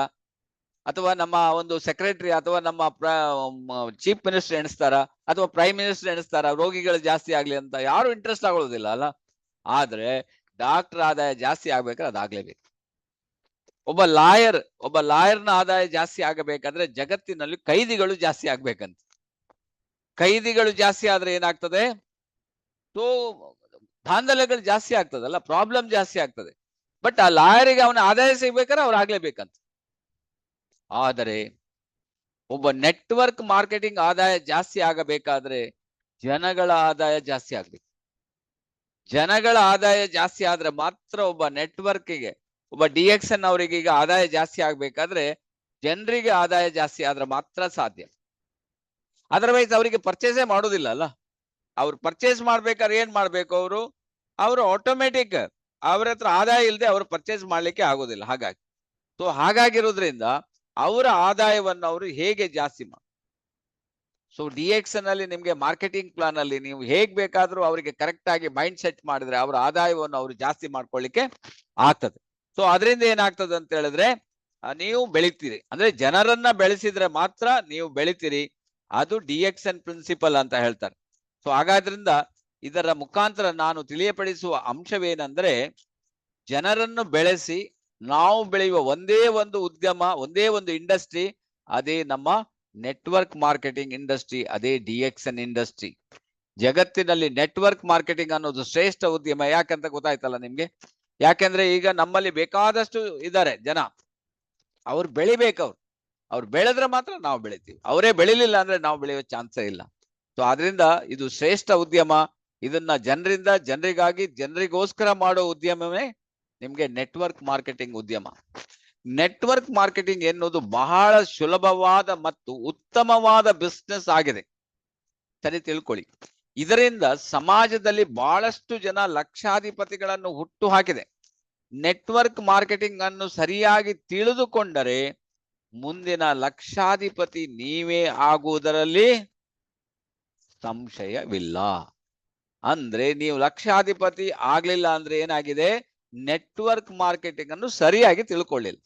ಅಥವಾ ನಮ್ಮ ಒಂದು ಸೆಕ್ರೆಟರಿ ಅಥವಾ ನಮ್ಮ ಚೀಫ್ ಮಿನಿಸ್ಟರ್ ಎಣಿಸ್ತಾರ? ಅಥವಾ ಪ್ರೈಮ್ ಮಿನಿಸ್ಟರ್ ಎಣಿಸ್ತಾರ ರೋಗಿಗಳು ಜಾಸ್ತಿ ಆಗ್ಲಿ ಅಂತ? ಯಾರು ಇಂಟ್ರೆಸ್ಟ್ ಆಗೋದಿಲ್ಲ ಅಲ್ಲ. ಆದ್ರೆ ಡಾಕ್ಟರ್ ಆದಾಯ ಜಾಸ್ತಿ ಆಗ್ಬೇಕಾದ್ರೆ ಅದಾಗ್ಲೇಬೇಕು. ಒಬ್ಬ ಲಾಯರ್ನ ಆದಾಯ ಜಾಸ್ತಿ ಆಗಬೇಕಾದ್ರೆ ಜಗತ್ತಿನಲ್ಲಿ ಕೈದಿಗಳು ಜಾಸ್ತಿ ಆಗ್ಬೇಕಂತ. ಕೈದಿಗಳು ಜಾಸ್ತಿ ಆದ್ರೆ ಏನಾಗ್ತದೆ? ಸೊ ದಾಂಧಲೆಗಳು ಜಾಸ್ತಿ ಆಗ್ತದಲ್ಲ, ಪ್ರಾಬ್ಲಮ್ ಜಾಸ್ತಿ ಆಗ್ತದೆ. ಬಟ್ ಆ ಲಾಯರಿಗೆ ಅವನ ಆದಾಯ ಸಿಗ್ಬೇಕಾದ್ರೆ ಅವ್ರು ಆಗ್ಲೇಬೇಕಂತ. ಆದರೆ ಒಬ್ಬ ನೆಟ್ವರ್ಕ್ ಮಾರ್ಕೆಟಿಂಗ್ ಆದಾಯ ಜಾಸ್ತಿ ಆಗಬೇಕಾದ್ರೆ ಜನಗಳ ಆದಾಯ ಜಾಸ್ತಿ ಆಗ್ಬೇಕು. ಜನಗಳ ಆದಾಯ ಜಾಸ್ತಿ ಆದ್ರೆ ಮಾತ್ರ ಒಬ್ಬ ನೆಟ್ವರ್ಕ್ಗೆ, ಒಬ್ಬ DXN ಅವರಿಗೆ ಈಗ ಆದಾಯ ಜಾಸ್ತಿ ಆಗ್ಬೇಕಾದ್ರೆ ಜನರಿಗೆ ಆದಾಯ ಜಾಸ್ತಿ ಆದ್ರೆ ಮಾತ್ರ ಸಾಧ್ಯ. ಅದರ್ವೈಸ್ ಅವರಿಗೆ ಪರ್ಚೇಸೇ ಮಾಡೋದಿಲ್ಲ ಅಲ್ಲ. ಅವ್ರು ಪರ್ಚೇಸ್ ಮಾಡ್ಬೇಕಾದ್ರೆ ಏನ್ ಮಾಡ್ಬೇಕು? ಅವರು ಆಟೋಮೆಟಿಕ್ ಅವ್ರ ಹತ್ರ ಆದಾಯ ಇಲ್ಲದೆ ಅವರು ಪರ್ಚೇಸ್ ಮಾಡ್ಲಿಕ್ಕೆ ಆಗೋದಿಲ್ಲ. ಹಾಗಾಗಿರೋದ್ರಿಂದ ಅವರ ಆದಾಯವನ್ನು ಅವರು ಹೇಗೆ ಜಾಸ್ತಿ ಸೊ DXN ಅಲ್ಲಿ ನಿಮ್ಗೆ ಮಾರ್ಕೆಟಿಂಗ್ ಪ್ಲಾನ್ ಅಲ್ಲಿ ನೀವು ಹೇಗ್ ಬೇಕಾದ್ರೂ ಅವರಿಗೆ ಕರೆಕ್ಟ್ ಆಗಿ ಮೈಂಡ್ ಸೆಟ್ ಮಾಡಿದ್ರೆ ಅವರ ಆದಾಯವನ್ನು ಅವರು ಜಾಸ್ತಿ ಮಾಡ್ಕೊಳ್ಳಿಕ್ಕೆ ಆಗ್ತದೆ. ಸೊ ಅದರಿಂದ ಏನಾಗ್ತದೆ ಅಂತ ಹೇಳಿದ್ರೆ ನೀವು ಬೆಳಿತೀರಿ. ಅಂದ್ರೆ ಜನರನ್ನ ಬೆಳೆಸಿದ್ರೆ ಮಾತ್ರ ನೀವು ಬೆಳಿತೀರಿ. ಅದು DXN ಪ್ರಿನ್ಸಿಪಲ್ ಅಂತ ಹೇಳ್ತಾರೆ. ಸೊ ಹಾಗಾದ್ರಿಂದ ಇದರ ಮುಖಾಂತರ ನಾನು ತಿಳಿಯಪಡಿಸುವ ಅಂಶವೇನೆಂದ್ರೆ, ಜನರನ್ನು ಬೆಳೆಸಿ ನಾವು ಬೆಳೆಯುವ ಒಂದೇ ಒಂದು ಉದ್ಯಮ, ಒಂದೇ ಒಂದು ಇಂಡಸ್ಟ್ರಿ, ಅದೇ ನಮ್ಮ ನೆಟ್ವರ್ಕ್ ಮಾರ್ಕೆಟಿಂಗ್ ಇಂಡಸ್ಟ್ರಿ, ಅದೇ DXN ಇಂಡಸ್ಟ್ರಿ. ಜಗತ್ತಿನಲ್ಲಿ ನೆಟ್ವರ್ಕ್ ಮಾರ್ಕೆಟಿಂಗ್ ಅನ್ನೋದು ಶ್ರೇಷ್ಠ ಉದ್ಯಮ. ಯಾಕಂತ ಗೊತ್ತಾಯ್ತಲ್ಲ ನಿಮ್ಗೆ? ಯಾಕೆಂದ್ರೆ ಈಗ ನಮ್ಮಲ್ಲಿ ಬೇಕಾದಷ್ಟು ಇದ್ದಾರೆ ಜನ, ಅವ್ರು ಬೆಳಿಬೇಕು. ಅವ್ರು ಬೆಳೆದ್ರೆ ಮಾತ್ರ ನಾವು ಬೆಳಿತೀವಿ. ಅವರೇ ಬೆಳಿಲಿಲ್ಲ ಅಂದ್ರೆ ನಾವು ಬೆಳೆಯುವ ಚಾನ್ಸೇ ಇಲ್ಲ. ಸೊ ಆದ್ರಿಂದ ಇದು ಶ್ರೇಷ್ಠ ಉದ್ಯಮ. ಇದನ್ನ ಜನರಿಂದ ಜನರಿಗಾಗಿ, ಜನರಿಗೋಸ್ಕರ ಮಾಡೋ ಉದ್ಯಮವೇ ನಿಮ್ಗೆ ನೆಟ್ವರ್ಕ್ ಮಾರ್ಕೆಟಿಂಗ್ ಉದ್ಯಮ. ನೆಟ್ವರ್ಕ್ ಮಾರ್ಕೆಟಿಂಗ್ ಎನ್ನುವುದು ಬಹಳ ಸುಲಭವಾದ ಮತ್ತು ಉತ್ತಮವಾದ ಬಿಸ್ನೆಸ್ ಆಗಿದೆ. ಸರಿ ತಿಳ್ಕೊಳ್ಳಿ. ಇದರಿಂದ ಸಮಾಜದಲ್ಲಿ ಬಹಳಷ್ಟು ಜನ ಲಕ್ಷಾಧಿಪತಿಗಳನ್ನು ಹುಟ್ಟು ಹಾಕಿದೆ. ನೆಟ್ವರ್ಕ್ ಮಾರ್ಕೆಟಿಂಗ್ ಅನ್ನು ಸರಿಯಾಗಿ ತಿಳಿದುಕೊಂಡರೆ ಮುಂದಿನ ಲಕ್ಷಾಧಿಪತಿ ನೀವೇ ಆಗುವುದರಲ್ಲಿ ಸಂಶಯವಿಲ್ಲ. ಅಂದ್ರೆ ನೀವು ಲಕ್ಷಾಧಿಪತಿ ಆಗ್ಲಿಲ್ಲ ಅಂದ್ರೆ ಏನಾಗಿದೆ? ನೆಟ್ವರ್ಕ್ ಮಾರ್ಕೆಟಿಂಗ್ ಅನ್ನು ಸರಿಯಾಗಿ ತಿಳ್ಕೊಳ್ಳಿಲ್ಲ.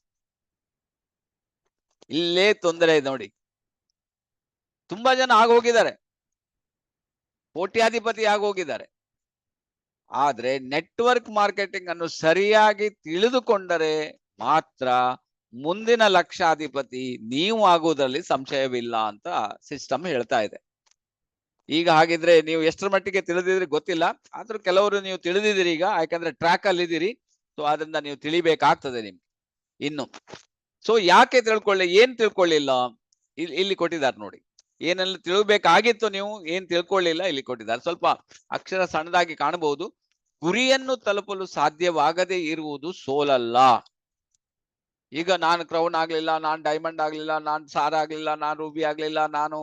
ಇಲ್ಲೇ ತೊಂದರೆ ಇದೆ ನೋಡಿ. ತುಂಬಾ ಜನ ಆಗೋಗಿದ್ದಾರೆ, ಕೋಟ್ಯಾಧಿಪತಿ ಆಗೋಗಿದ್ದಾರೆ. ಆದ್ರೆ ನೆಟ್ವರ್ಕ್ ಮಾರ್ಕೆಟಿಂಗ್ ಅನ್ನು ಸರಿಯಾಗಿ ತಿಳಿದುಕೊಂಡರೆ ಮಾತ್ರ ಮುಂದಿನ ಲಕ್ಷಾಧಿಪತಿ ನೀವು ಆಗುವುದರಲ್ಲಿ ಸಂಶಯವಿಲ್ಲ ಅಂತ ಸಿಸ್ಟಮ್ ಹೇಳ್ತಾ ಇದೆ. ಈಗ ಹಾಗಿದ್ರೆ ನೀವು ಎಷ್ಟರ ಮಟ್ಟಿಗೆ ತಿಳಿದಿದ್ರಿ ಗೊತ್ತಿಲ್ಲ, ಆದ್ರೂ ಕೆಲವರು ನೀವು ತಿಳಿದಿದ್ದೀರಿ ಈಗ, ಯಾಕಂದ್ರೆ ಟ್ರ್ಯಾಕ್ ಅಲ್ಲಿ ಇದ್ದೀರಿ. ಸೊ ಅದರಿಂದ ನೀವು ತಿಳಿಬೇಕಾಗ್ತದೆ ನಿಮ್ಗೆ ಇನ್ನು. ಸೊ ಯಾಕೆ ಏನ್ ತಿಳ್ಕೊಳ್ಳಿಲ್ಲ? ಇಲ್ಲಿ ಕೊಟ್ಟಿದ್ದಾರೆ ನೋಡಿ. ಏನೆಲ್ಲ ತಿಳ್ಬೇಕಾಗಿತ್ತು ನೀವು ಏನ್ ತಿಳ್ಕೊಳ್ಳಿಲ್ಲ, ಇಲ್ಲಿ ಕೊಟ್ಟಿದ್ದಾರೆ. ಸ್ವಲ್ಪ ಅಕ್ಷರ ಸಣ್ಣದಾಗಿ ಕಾಣಬಹುದು. ಗುರಿಯನ್ನು ತಲುಪಲು ಸಾಧ್ಯವಾಗದೇ ಇರುವುದು ಸೋಲಲ್ಲ. ಈಗ ನಾನು ಕ್ರೌನ್ ಆಗ್ಲಿಲ್ಲ, ನಾನು ಡೈಮಂಡ್ ಆಗ್ಲಿಲ್ಲ, ನಾನು ಸಾರ್ ಆಗ್ಲಿಲ್ಲ, ನಾನು ರೂಬಿ ಆಗ್ಲಿಲ್ಲ, ನಾನು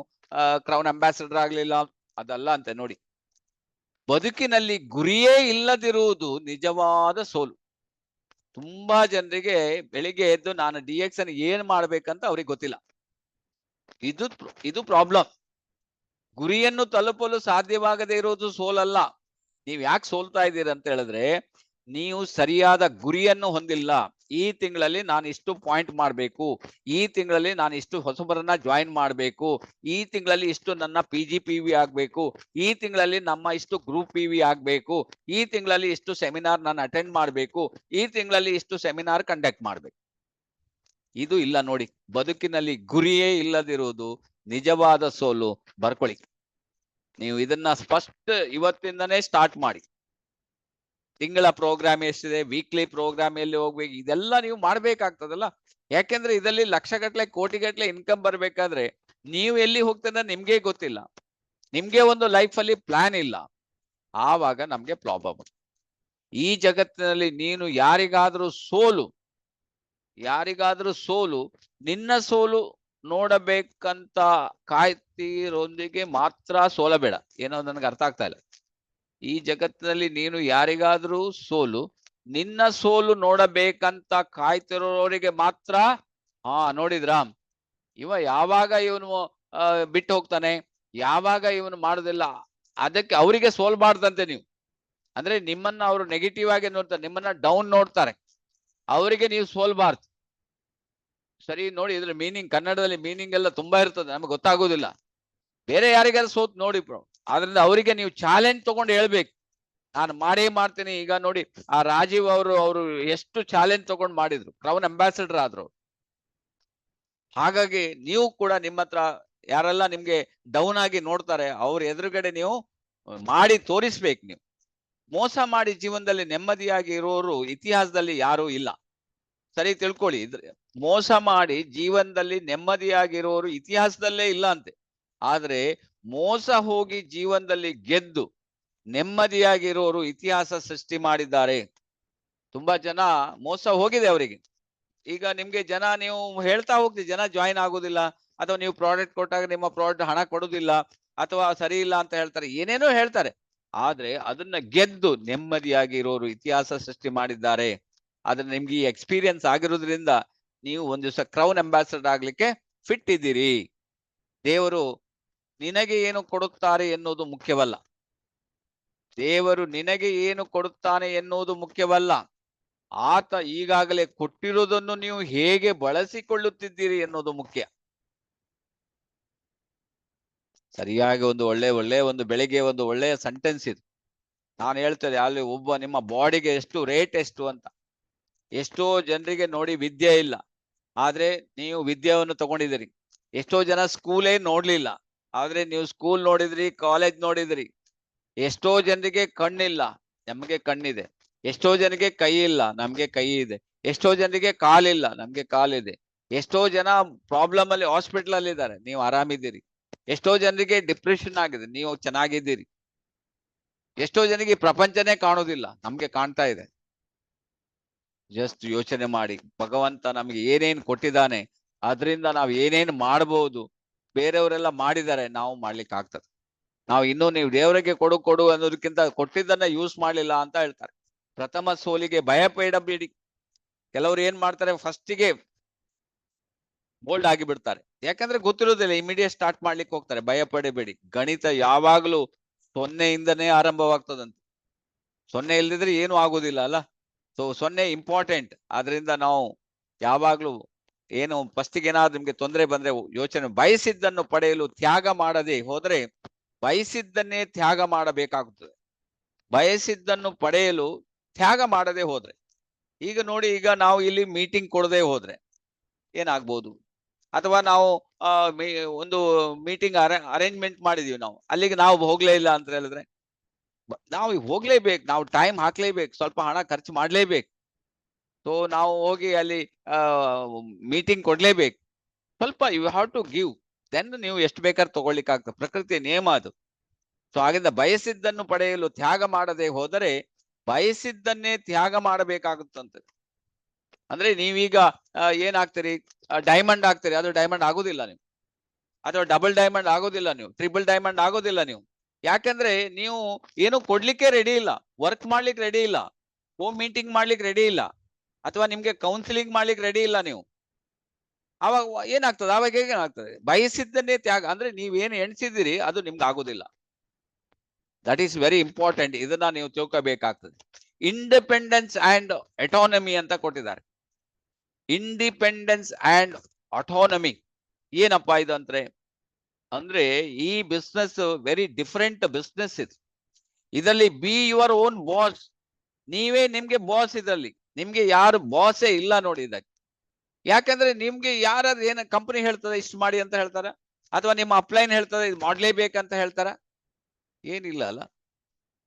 ಕ್ರೌನ್ ಅಂಬಾಸಿಡರ್ ಆಗ್ಲಿಲ್ಲ, ಅದಲ್ಲ ಅಂತೆ ನೋಡಿ. ಬದುಕಿನಲ್ಲಿ ಗುರಿಯೇ ಇಲ್ಲದಿರುವುದು ನಿಜವಾದ ಸೋಲು. ತುಂಬಾ ಜನರಿಗೆ ಬೆಳಿಗ್ಗೆ ಎದ್ದು ನಾನು DXN ಏನ್ ಮಾಡ್ಬೇಕಂತ ಅವ್ರಿಗೆ ಗೊತ್ತಿಲ್ಲ. ಇದು ಪ್ರಾಬ್ಲಮ್. ಗುರಿಯನ್ನು ತಲುಪಲು ಸಾಧ್ಯವಾಗದೇ ಇರೋದು ಸೋಲಲ್ಲ. ನೀವ್ ಯಾಕೆ ಸೋಲ್ತಾ ಇದ್ದೀರಿ ಅಂತ ಹೇಳಿದ್ರೆ, ನೀವು ಸರಿಯಾದ ಗುರಿಯನ್ನು ಹೊಂದಿಲ್ಲ. ಈ ತಿಂಗಳಲ್ಲಿ ನಾನು ಇಷ್ಟು ಪಾಯಿಂಟ್ ಮಾಡಬೇಕು, ಈ ತಿಂಗಳಲ್ಲಿ ನಾನು ಇಷ್ಟು ಹೊಸಬರನ್ನ ಜಾಯಿನ್ ಮಾಡಬೇಕು, ಈ ತಿಂಗಳಲ್ಲಿ ಇಷ್ಟು ನನ್ನ PGPV ಆಗ್ಬೇಕು, ಈ ತಿಂಗಳಲ್ಲಿ ನಮ್ಮ ಇಷ್ಟು ಗ್ರೂಪ್ PV ಆಗ್ಬೇಕು, ಈ ತಿಂಗಳಲ್ಲಿ ಇಷ್ಟು ಸೆಮಿನಾರ್ ನಾನು ಅಟೆಂಡ್ ಮಾಡಬೇಕು, ಈ ತಿಂಗಳಲ್ಲಿ ಇಷ್ಟು ಸೆಮಿನಾರ್ ಕಂಡಕ್ಟ್ ಮಾಡ್ಬೇಕು. ಇದು ಇಲ್ಲ ನೋಡಿ. ಬದುಕಿನಲ್ಲಿ ಗುರಿಯೇ ಇಲ್ಲದಿರುವುದು ನಿಜವಾದ ಸೋಲು. ಬರ್ಕೊಳ್ಳಿ. ನೀವು ಇದನ್ನ ಸ್ಪಷ್ಟ ಇವತ್ತಿಂದನೇ ಸ್ಟಾರ್ಟ್ ಮಾಡಿ. ತಿಂಗಳ ಪ್ರೋಗ್ರಾಮ್ ಎಷ್ಟಿದೆ, ವೀಕ್ಲಿ ಪ್ರೋಗ್ರಾಮ್ ಎಲ್ಲಿ ಹೋಗ್ಬೇಕು, ಇದೆಲ್ಲ ನೀವು ಮಾಡ್ಬೇಕಾಗ್ತದಲ್ಲ. ಯಾಕೆಂದ್ರೆ ಇದರಲ್ಲಿ ಲಕ್ಷಗಟ್ಲೆ ಕೋಟಿಗಟ್ಲೆ ಇನ್ಕಮ್ ಬರ್ಬೇಕಾದ್ರೆ ನೀವು ಎಲ್ಲಿ ಹೋಗ್ತದೆ ನಿಮ್ಗೆ ಗೊತ್ತಿಲ್ಲ, ನಿಮ್ಗೆ ಒಂದು ಲೈಫ್ ಅಲ್ಲಿ ಪ್ಲಾನ್ ಇಲ್ಲ. ಆವಾಗ ನಮ್ಗೆ ಪ್ರಾಬ್ಲಮ್. ಈ ಜಗತ್ತಿನಲ್ಲಿ ನೀನು ಯಾರಿಗಾದ್ರೂ ಸೋಲು ನಿನ್ನ ಸೋಲು ನೋಡಬೇಕಂತ ಕಾಯ್ತಿರೊಂದಿಗೆ ಮಾತ್ರ ಸೋಲಬೇಡ. ಏನೋ ನನಗೆ ಅರ್ಥ ಆಗ್ತಾ ಇಲ್ಲ. ಈ ಜಗತ್ತಿನಲ್ಲಿ ನೀನು ಯಾರಿಗಾದ್ರೂ ನಿನ್ನ ಸೋಲು ನೋಡಬೇಕಂತ ಕಾಯ್ತಿರೋರಿಗೆ ಮಾತ್ರ ನೋಡಿದ್ರಾ, ಯಾವಾಗ ಇವನು ಬಿಟ್ಟು ಹೋಗ್ತಾನೆ, ಯಾವಾಗ ಇವನು ಮಾಡುದಿಲ್ಲ, ಅದಕ್ಕೆ ಅವರಿಗೆ ಸೋಲ್ಬಾರ್ದಂತೆ ನೀವು. ಅಂದ್ರೆ ನಿಮ್ಮನ್ನ ಅವರು ನೆಗೆಟಿವ್ ಆಗಿ ನೋಡ್ತಾರೆ, ನಿಮ್ಮನ್ನ ಡೌನ್ ನೋಡ್ತಾರೆ, ಅವರಿಗೆ ನೀವು ಸೋಲ್ಬಾರ್ದು. ಸರಿ ನೋಡಿ, ಇದ್ರ ಮೀನಿಂಗ್ ಕನ್ನಡದಲ್ಲಿ ಮೀನಿಂಗ್ ಎಲ್ಲ ತುಂಬಾ ಇರ್ತದೆ, ನಮ್ಗೆ ಗೊತ್ತಾಗೋದಿಲ್ಲ. ಬೇರೆ ಯಾರಿಗಾದ್ರೂ ಸೋತ್ ನೋಡಿ ಬ್ರೋ. ಆದ್ರಿಂದ ಅವರಿಗೆ ನೀವು ಚಾಲೆಂಜ್ ತಗೊಂಡು ಹೇಳ್ಬೇಕು. ನಾನು ಮಾಡೇ ಮಾಡ್ತೀನಿ. ಈಗ ನೋಡಿ, ಆ ರಾಜೀವ್ ಅವರು ಎಷ್ಟು ಚಾಲೆಂಜ್ ತಗೊಂಡ್ ಮಾಡಿದ್ರು, ಕ್ರೌನ್ ಅಂಬಾಸಿಡರ್ ಆದ್ರು. ಹಾಗಾಗಿ ನೀವು ಕೂಡ ನಿಮ್ಮ ಹತ್ರ ಯಾರೆಲ್ಲ ನಿಮ್ಗೆ ಡೌನ್ ಆಗಿ ನೋಡ್ತಾರೆ ಅವ್ರ ಎದುರುಗಡೆ ನೀವು ಮಾಡಿ ತೋರಿಸ್ಬೇಕು. ನೀವು ಮೋಸ ಮಾಡಿ ಜೀವನದಲ್ಲಿ ನೆಮ್ಮದಿಯಾಗಿ ಇರೋರು ಇತಿಹಾಸದಲ್ಲಿ ಯಾರು ಇಲ್ಲ. ಸರಿ ತಿಳ್ಕೊಳ್ಳಿ, ಮೋಸ ಮಾಡಿ ಜೀವನದಲ್ಲಿ ನೆಮ್ಮದಿಯಾಗಿರೋರು ಇತಿಹಾಸದಲ್ಲೇ ಇಲ್ಲ ಅಂತೆ. ಆದ್ರೆ ಮೋಸ ಹೋಗಿ ಜೀವನದಲ್ಲಿ ಗೆದ್ದು ನೆಮ್ಮದಿಯಾಗಿರೋರು ಇತಿಹಾಸ ಸೃಷ್ಟಿ ಮಾಡಿದ್ದಾರೆ. ತುಂಬಾ ಜನ ಮೋಸ ಹೋಗಿದೆ ಅವರಿಗೆ. ಈಗ ನಿಮ್ಗೆ ಜನ, ನೀವು ಹೇಳ್ತಾ ಹೋಗ್ತೀವಿ, ಜನ ಜಾಯಿನ್ ಆಗೋದಿಲ್ಲ, ಅಥವಾ ನೀವು ಪ್ರಾಡಕ್ಟ್ ಕೊಟ್ಟಾಗ ನಿಮ್ಮ ಪ್ರಾಡಕ್ಟ್ ಹಣ ಕೊಡುದಿಲ್ಲ, ಅಥವಾ ಸರಿ ಇಲ್ಲ ಅಂತ ಹೇಳ್ತಾರೆ, ಏನೇನೋ ಹೇಳ್ತಾರೆ. ಆದ್ರೆ ಅದನ್ನ ಗೆದ್ದು ನೆಮ್ಮದಿಯಾಗಿ ಇರೋರು ಇತಿಹಾಸ ಸೃಷ್ಟಿ ಮಾಡಿದ್ದಾರೆ. ಆದ್ರೆ ನಿಮ್ಗೆ ಈ ಎಕ್ಸ್ಪೀರಿಯನ್ಸ್ ಆಗಿರೋದ್ರಿಂದ ನೀವು ಒಂದ್ ದಿವಸ ಕ್ರೌನ್ ಅಂಬಾಸಿಡರ್ ಆಗ್ಲಿಕ್ಕೆ ಫಿಟ್ ಇದ್ದೀರಿ. ದೇವರು ನಿನಗೆ ಏನು ಕೊಡುತ್ತಾರೆ ಎನ್ನುವುದು ಮುಖ್ಯವಲ್ಲ. ದೇವರು ನಿನಗೆ ಏನು ಕೊಡುತ್ತಾನೆ ಎನ್ನುವುದು ಮುಖ್ಯವಲ್ಲ. ಆತ ಈಗಾಗಲೇ ಕೊಟ್ಟಿರುವುದನ್ನು ನೀವು ಹೇಗೆ ಬಳಸಿಕೊಳ್ಳುತ್ತಿದ್ದೀರಿ ಎನ್ನುವುದು ಮುಖ್ಯ. ಸರಿಯಾಗಿ ಒಂದು ಒಳ್ಳೆ ಒಂದು ಬೆಳಿಗ್ಗೆ ಒಂದು ಒಳ್ಳೆಯ ಸೆಂಟೆನ್ಸ್ ಇದು. ನಾನು ಹೇಳ್ತೇನೆ, ಅಲ್ಲಿ ಒಬ್ಬ ನಿಮ್ಮ ಬಾಡಿಗೆ ಎಷ್ಟು ರೇಟ್ ಎಷ್ಟು ಅಂತ. ಎಷ್ಟೋ ಜನರಿಗೆ ನೋಡಿ ವಿದ್ಯೆ ಇಲ್ಲ, ಆದ್ರೆ ನೀವು ವಿದ್ಯೆಯನ್ನು ತಗೊಂಡಿದ್ದೀರಿ. ಎಷ್ಟೋ ಜನ ಸ್ಕೂಲೇ ನೋಡ್ಲಿಲ್ಲ, ಆದ್ರೆ ನೀವು ಸ್ಕೂಲ್ ನೋಡಿದ್ರಿ, ಕಾಲೇಜ್ ನೋಡಿದ್ರಿ. ಎಷ್ಟೋ ಜನರಿಗೆ ಕಣ್ಣಿಲ್ಲ, ನಮ್ಗೆ ಕಣ್ಣಿದೆ. ಎಷ್ಟೋ ಜನರಿಗೆ ಕೈ ಇಲ್ಲ, ನಮ್ಗೆ ಕೈ ಇದೆ. ಎಷ್ಟೋ ಜನರಿಗೆ ಕಾಲಿಲ್ಲ, ನಮ್ಗೆ ಕಾಲಿದೆ. ಎಷ್ಟೋ ಜನ ಪ್ರಾಬ್ಲಮ್ ಅಲ್ಲಿ ಹಾಸ್ಪಿಟಲ್ ಅಲ್ಲಿ ಇದ್ದಾರೆ, ನೀವು ಆರಾಮಿದ್ದೀರಿ. ಎಷ್ಟೋ ಜನರಿಗೆ ಡಿಪ್ರೆಷನ್ ಆಗಿದೆ, ನೀವು ಚೆನ್ನಾಗಿದ್ದೀರಿ. ಎಷ್ಟೋ ಜನರಿಗೆ ಪ್ರಪಂಚನೇ ಕಾಣುದಿಲ್ಲ, ನಮ್ಗೆ ಕಾಣ್ತಾ ಇದೆ. ಜಸ್ಟ್ ಯೋಚನೆ ಮಾಡಿ, ಭಗವಂತ ನಮ್ಗೆ ಏನೇನ್ ಕೊಟ್ಟಿದ್ದಾನೆ, ಅದರಿಂದ ನಾವು ಏನೇನ್ ಮಾಡಬಹುದು. ಬೇರೆಯವರೆಲ್ಲ ಮಾಡಿದ್ದಾರೆ, ನಾವು ಮಾಡ್ಲಿಕ್ಕೆ ಆಗ್ತದೆ. ನಾವು ಇನ್ನೂ ನೀವು ದೇವರಿಗೆ ಕೊಡು ಅನ್ನೋದಕ್ಕಿಂತ ಕೊಟ್ಟಿದ್ದನ್ನ ಯೂಸ್ ಮಾಡ್ಲಿಲ್ಲ ಅಂತ ಹೇಳ್ತಾರೆ. ಪ್ರಥಮ ಸೋಲಿಗೆ ಭಯ ಪಡಬೇಡಿ. ಕೆಲವರು ಏನ್ ಮಾಡ್ತಾರೆ, ಫಸ್ಟಿಗೆ ಬೋಲ್ಡ್ ಆಗಿ ಬಿಡ್ತಾರೆ, ಯಾಕಂದ್ರೆ ಗೊತ್ತಿರೋದಿಲ್ಲ, ಇಮಿಡಿಯೇಟ್ ಸ್ಟಾರ್ಟ್ ಮಾಡ್ಲಿಕ್ಕೆ ಹೋಗ್ತಾರೆ. ಭಯ ಪಡಬೇಡಿ. ಗಣಿತ ಯಾವಾಗ್ಲೂ 0ಇಂದನೇ ಆರಂಭವಾಗ್ತದಂತೆ. 0 ಇಲ್ದಿದ್ರೆ ಏನು ಆಗುದಿಲ್ಲ ಅಲ್ಲ. So 0 important. ಆದ್ರಿಂದ ನಾವು ಯಾವಾಗ್ಲೂ ಏನು ಫಸ್ಟಿಗೆ ಏನಾದ್ರು ನಿಮ್ಗೆ ತೊಂದರೆ ಬಂದ್ರೆ ಯೋಚನೆ, ಬಯಸಿದ್ದನ್ನು ಪಡೆಯಲು ತ್ಯಾಗ ಮಾಡದೆ ಹೋದ್ರೆ ಬಯಸಿದ್ದನ್ನೇ ತ್ಯಾಗ ಮಾಡಬೇಕಾಗುತ್ತದೆ. ಬಯಸಿದ್ದನ್ನು ಪಡೆಯಲು ತ್ಯಾಗ ಮಾಡದೆ ಹೋದ್ರೆ, ಈಗ ನೋಡಿ, ಈಗ ನಾವು ಇಲ್ಲಿ ಮೀಟಿಂಗ್ ಕೊಡದೆ ಹೋದ್ರೆ ಏನಾಗ್ಬೋದು, ಅಥವಾ ನಾವು ಒಂದು ಮೀಟಿಂಗ್ ಅರೇಂಜ್ಮೆಂಟ್ ಮಾಡಿದೀವಿ, ನಾವು ಅಲ್ಲಿಗೆ ನಾವು ಹೋಗ್ಲೇ ಇಲ್ಲ ಅಂತ ಹೇಳಿದ್ರೆ, ನಾವು ಹೋಗ್ಲೇಬೇಕು, ನಾವು ಟೈಮ್ ಹಾಕ್ಲೇಬೇಕು, ಸ್ವಲ್ಪ ಹಣ ಖರ್ಚು ಮಾಡ್ಲೇಬೇಕು. ಸೊ ನಾವು ಹೋಗಿ ಅಲ್ಲಿ ಮೀಟಿಂಗ್ ಕೊಡ್ಲೇಬೇಕು. ಸ್ವಲ್ಪ you have to give, then ನೀವು ಎಷ್ಟು ಬೇಕಾದ್ರೆ ತಗೊಳ್ಲಿಕ್ಕೆ ಆಗ್ತದೆ. ಪ್ರಕೃತಿಯ ನಿಯಮ ಅದು. ಸೊ ಹಾಗಿಂದ ಬಯಸಿದ್ದನ್ನು ಪಡೆಯಲು ತ್ಯಾಗ ಮಾಡದೆ ಹೋದರೆ ಬಯಸಿದ್ದನ್ನೇ ತ್ಯಾಗ ಮಾಡಬೇಕಾಗುತ್ತಂತೆ. ಅಂದ್ರೆ ನೀವೀಗ ಏನಾಗ್ತೀರಿ, ಡೈಮಂಡ್ ಆಗ್ತೀರಿ, ಅದು ಡೈಮಂಡ್ ಆಗುದಿಲ್ಲ ನೀವು. ಅಥವಾ ಡಬಲ್ ಡೈಮಂಡ್ ಆಗೋದಿಲ್ಲ ನೀವು, ಟ್ರಿಬಲ್ ಡೈಮಂಡ್ ಆಗೋದಿಲ್ಲ ನೀವು. ಯಾಕಂದ್ರೆ ನೀವು ಏನು ಕೊಡ್ಲಿಕ್ಕೆ ರೆಡಿ ಇಲ್ಲ, ವರ್ಕ್ ಮಾಡ್ಲಿಕ್ಕೆ ರೆಡಿ ಇಲ್ಲ, ಹೋಮ್ ಮೀಟಿಂಗ್ ಮಾಡ್ಲಿಕ್ಕೆ ರೆಡಿ ಇಲ್ಲ, ಅಥವಾ ನಿಮ್ಗೆ ಕೌನ್ಸಿಲಿಂಗ್ ಮಾಡ್ಲಿಕ್ಕೆ ರೆಡಿ ಇಲ್ಲ ನೀವು. ಅವಾಗ ಏನಾಗ್ತದೆ, ಅವಾಗ ಏನಾಗ್ತದೆ, ಬಯಸಿದ್ದನ್ನೇ ತ್ಯಾಗ. ಅಂದ್ರೆ ನೀವೇನು ಎಣಿಸಿದಿರಿ ಅದು ನಿಮ್ಗೆ ಆಗುದಿಲ್ಲ. That is very important. ಇದನ್ನ ನೀವು ತಿಳ್ಕೋಬೇಕಾಗ್ತದೆ. ಇಂಡಿಪೆಂಡೆನ್ಸ್ ಅಂಡ್ ಅಟಾನಮಿ ಅಂತ ಕೊಟ್ಟಿದ್ದಾರೆ. ಇಂಡಿಪೆಂಡೆನ್ಸ್ ಅಂಡ್ ಅಟಾನಮಿ ಏನಪ್ಪಾ ಇದು ಅಂದ್ರೆ ಈ ಬಿಸ್ನೆಸ್ ವೆರಿ ಡಿಫರೆಂಟ್ ಬಿಸ್ನೆಸ್ ಇದು. ಇದರಲ್ಲಿ ಬಿ ಯುವರ್ ಓನ್ ಬಾಸ್. ನೀವೇ ನಿಮ್ಗೆ ಬಾಸ್. ಇದರಲ್ಲಿ ನಿಮ್ಗೆ ಯಾರು ಬಾಸೇ ಇಲ್ಲ ನೋಡಿ ಇದಕ್ಕೆ. ಯಾಕಂದ್ರೆ ನಿಮ್ಗೆ ಯಾರಾದ್ರೂ ಏನ ಕಂಪನಿ ಹೇಳ್ತದೆ ಇಷ್ಟು ಮಾಡಿ ಅಂತ ಹೇಳ್ತಾರ, ಅಥವಾ ನಿಮ್ಮ ಅಪ್ಲೈನ್ ಹೇಳ್ತದೆ ಇದು ಮಾಡ್ಲೇಬೇಕಂತ ಹೇಳ್ತಾರ? ಏನಿಲ್ಲ ಅಲ್ಲ.